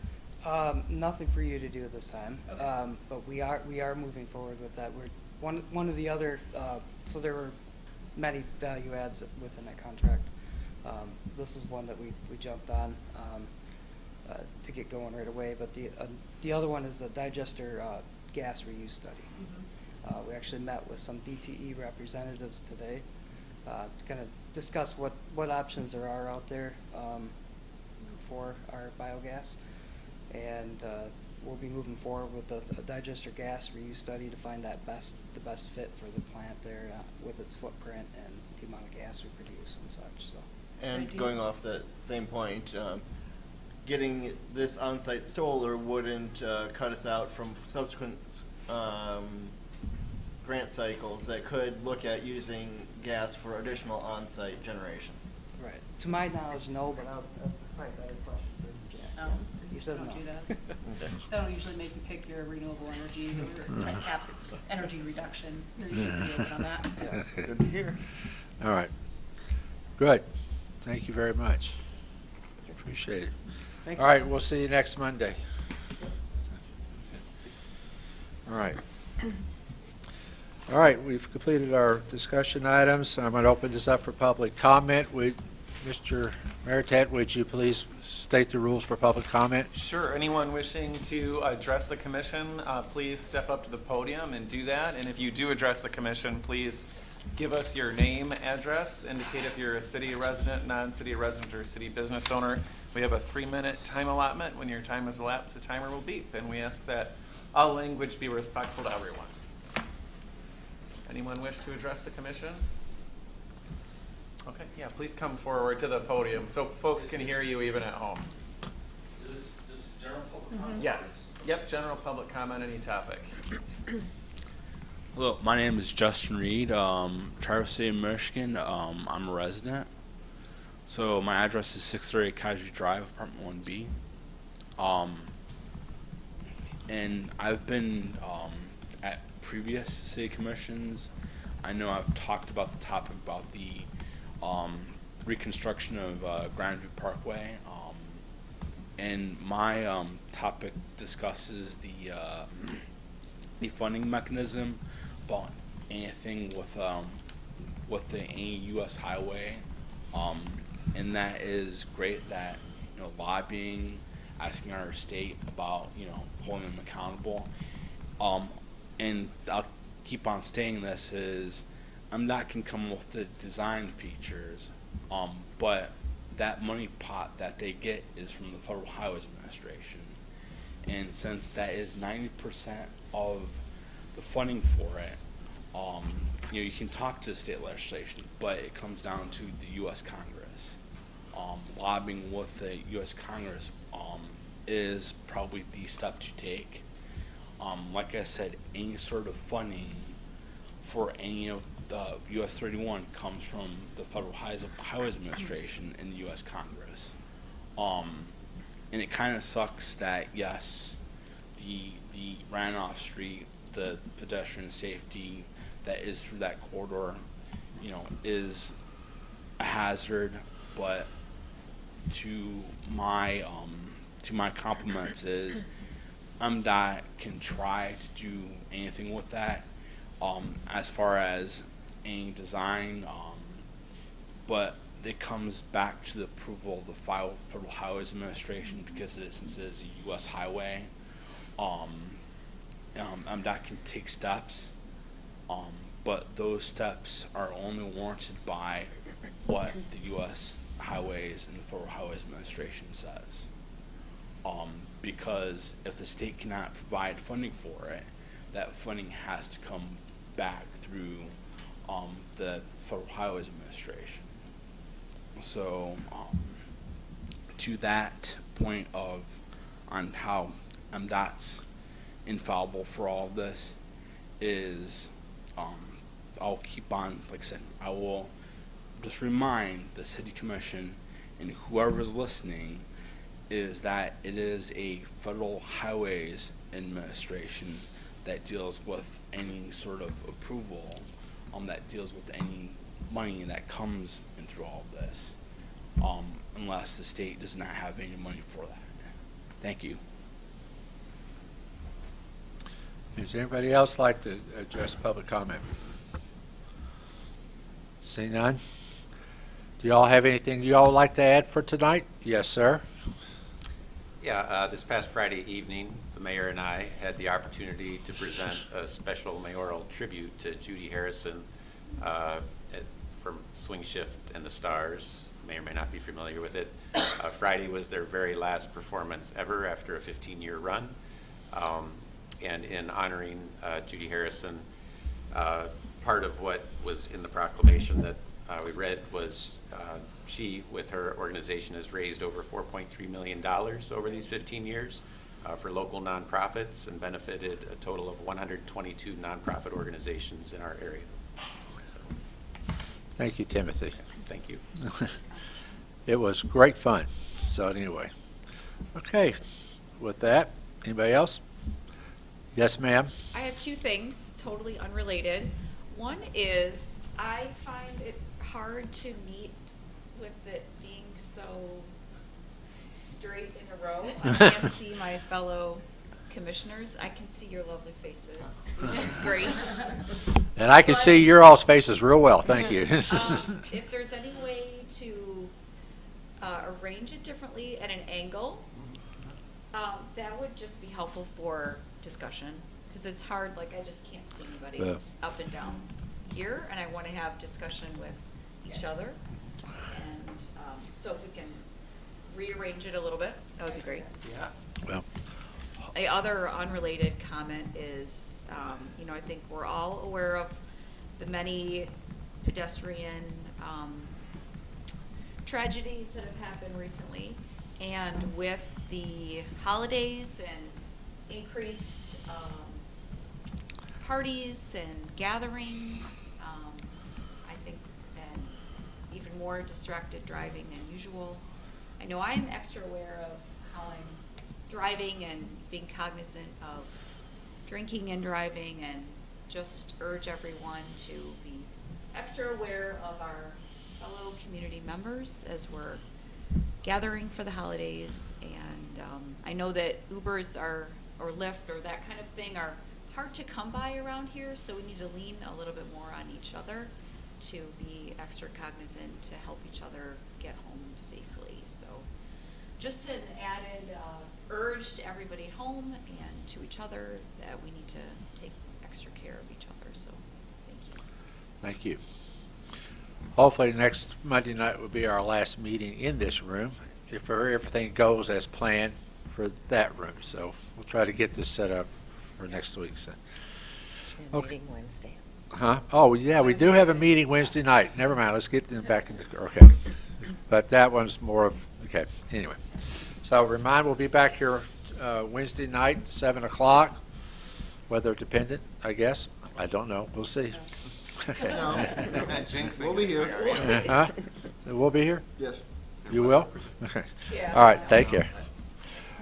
Speaker 12: Nothing for you to do at this time,
Speaker 6: Okay.
Speaker 12: but we are moving forward with that. We're one of the other. So there were many value adds within that contract. This is one that we jumped on to get going right away. But the other one is the digester gas reuse study. We actually met with some DTE representatives today to kind of discuss what options there are out there for our biogas. And we'll be moving forward with a digester gas reuse study to find the best fit for the plant there with its footprint and the amount of gas we produce and such. So.
Speaker 8: And going off that same point, getting this on-site solar wouldn't cut us out from subsequent grant cycles that could look at using gas for additional on-site generation.
Speaker 12: Right. To my knowledge, no, but I'll probably better question for Jack.
Speaker 6: No,
Speaker 12: He says
Speaker 6: don't
Speaker 12: no.
Speaker 6: do that. They don't usually make you pick your renewable energies or try to cap energy reduction. You're usually pretty open on that.
Speaker 8: Yeah, good to hear.
Speaker 4: All right. Good. Thank you very much. Appreciate it.
Speaker 12: Thank
Speaker 4: All
Speaker 12: you.
Speaker 4: right, we'll see you next Monday. All right. All right, we've completed our discussion items. I'm going to open this up for public comment. Mr. Meritat, would you please state the rules for public comment?
Speaker 5: Sure. Anyone wishing to address the commission, please step up to the podium and do that. And if you do address the commission, please give us your name, address, indicate if you're a city resident, non-city resident, or city business owner. We have a 3-minute time allotment. When your time has elapsed, the timer will beep, and we ask that all language be respectful to everyone. Anyone wish to address the commission? Okay, yeah, please come forward to the podium so folks can hear you even at home.
Speaker 13: This is general public comment?
Speaker 5: Yes. Yep, general public comment, any topic.
Speaker 14: Hello, my name is Justin Reed, Traverse City, Michigan. I'm a resident. So my address is 638 Kaiser Drive, apartment 1B. And I've been at previous city commissions. I know I've talked about the topic about the reconstruction of Grandview Parkway. And my topic discusses the funding mechanism about anything with any U.S. highway, and that is great that lobbying, asking our state about holding them accountable, and I'll keep on stating this is MDOT can come with the design features, but that money pot that they get is from the Federal Highways Administration. And since that is 90% of the funding for it, you can talk to the state legislation, but it comes down to the U.S. Congress. Lobbying with the U.S. Congress is probably the step to take. Like I said, any sort of funding for any of the US 31 comes from the Federal Highways Administration and the U.S. Congress. And it kind of sucks that, yes, the Randolph Street, the pedestrian safety that is through that corridor, is a hazard, but to my compliments is MDOT can try to do anything with that, as far as any design, but it comes back to the approval of the Federal Highways Administration, because since it is a U.S. highway, MDOT can take steps, but those steps are only warranted by what the U.S. Highways and the Federal Highways Administration says. Because if the state cannot provide funding for it, that funding has to come back through the Federal Highways Administration. So, to that point on how MDOT's infallible for all of this is, I'll keep on, like I said, I will just remind the City Commission and whoever's listening is that it is a Federal Highways Administration that deals with any sort of approval, that deals with any money that comes in through all of this, unless the state does not have any money for that. Thank you.
Speaker 4: Does anybody else like to address public comment? See none? Do y'all have anything y'all would like to add for tonight? Yes, sir.
Speaker 1: Yeah, this past Friday evening, the mayor and I had the opportunity to present a special mayoral tribute to Judy Harrison from Swing Shift and the Stars. May or may not be familiar with it. Friday was their very last performance ever after a 15-year run. And in honoring Judy Harrison, part of what was in the proclamation that we read was she, with her organization, has raised over $4.3 million over these 15 years for local nonprofits and benefited a total of 122 nonprofit organizations in our area.
Speaker 4: Thank you, Timothy.
Speaker 1: Thank you.
Speaker 4: It was great fun. So anyway, okay. With that, anybody else? Yes, ma'am.
Speaker 2: I have two things, totally unrelated. One is I find it hard to meet with it being so straight in a row. I can't see my fellow commissioners. I can see your lovely faces, which is great.
Speaker 4: And I can see your all's faces real well. Thank you.
Speaker 2: If there's any way to arrange it differently at an angle, that would just be helpful for discussion, because it's hard, like I just can't see anybody up and down here, and I want to have discussion with each other. And so if we can rearrange it a little bit, that would be great.
Speaker 1: Yeah.
Speaker 4: Well,
Speaker 2: A other unrelated comment is, I think we're all aware of the many pedestrian tragedies that have happened recently, and with the holidays and increased parties and gatherings, I think, and even more distracted driving than usual. I know I'm extra aware of how I'm driving and being cognizant of drinking and driving, and just urge everyone to be extra aware of our fellow community members as we're gathering for the holidays. And I know that Ubers or Lyft or that kind of thing are hard to come by around here, so we need to lean a little bit more on each other to be extra cognizant to help each other get home safely. So just an added urge to everybody at home and to each other that we need to take extra care of each other. So thank you.
Speaker 4: thank you. Hopefully next Monday night will be our last meeting in this room, if everything goes as planned for that room. So we'll try to get this set up for next week. So. Okay.
Speaker 3: Meeting Wednesday.
Speaker 4: Huh? Oh, yeah, we do have a meeting Wednesday night. Never mind, let's get them back in the, okay. But that one's more of, okay, anyway. So remind, we'll be back here Wednesday night, 7 o'clock, weather dependent, I guess. I don't know, we'll see.
Speaker 8: No,
Speaker 5: Jinxing
Speaker 8: we'll be
Speaker 5: it.
Speaker 8: here.
Speaker 4: Huh? We'll be here?
Speaker 8: Yes.
Speaker 4: You will? Okay. All right, take care.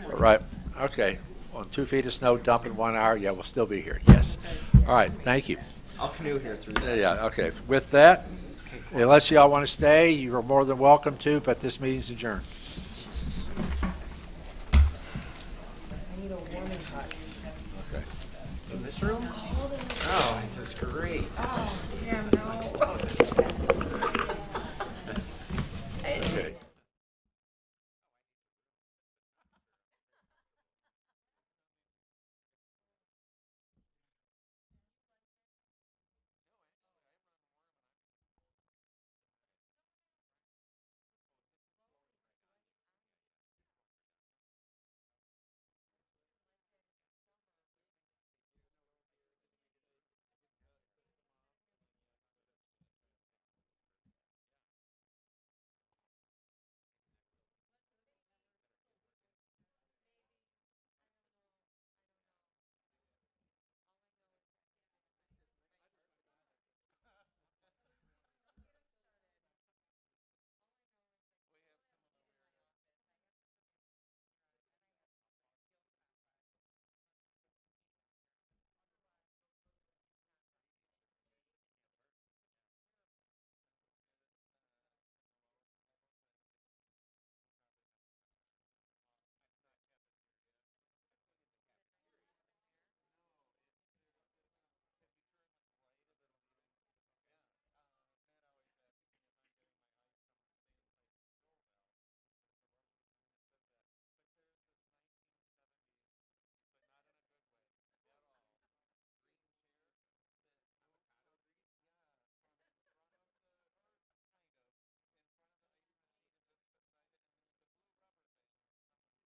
Speaker 4: All right, okay. On 2 feet of snow, dumping 1 hour, yeah, we'll still be here, yes. All right, thank you.
Speaker 8: I'll canoe here through that.
Speaker 4: Yeah, okay. With that, unless y'all want to stay, you are more than welcome to, but this meeting's adjourned. Okay.
Speaker 1: In this room? Oh, this is great.
Speaker 6: Oh, yeah, no.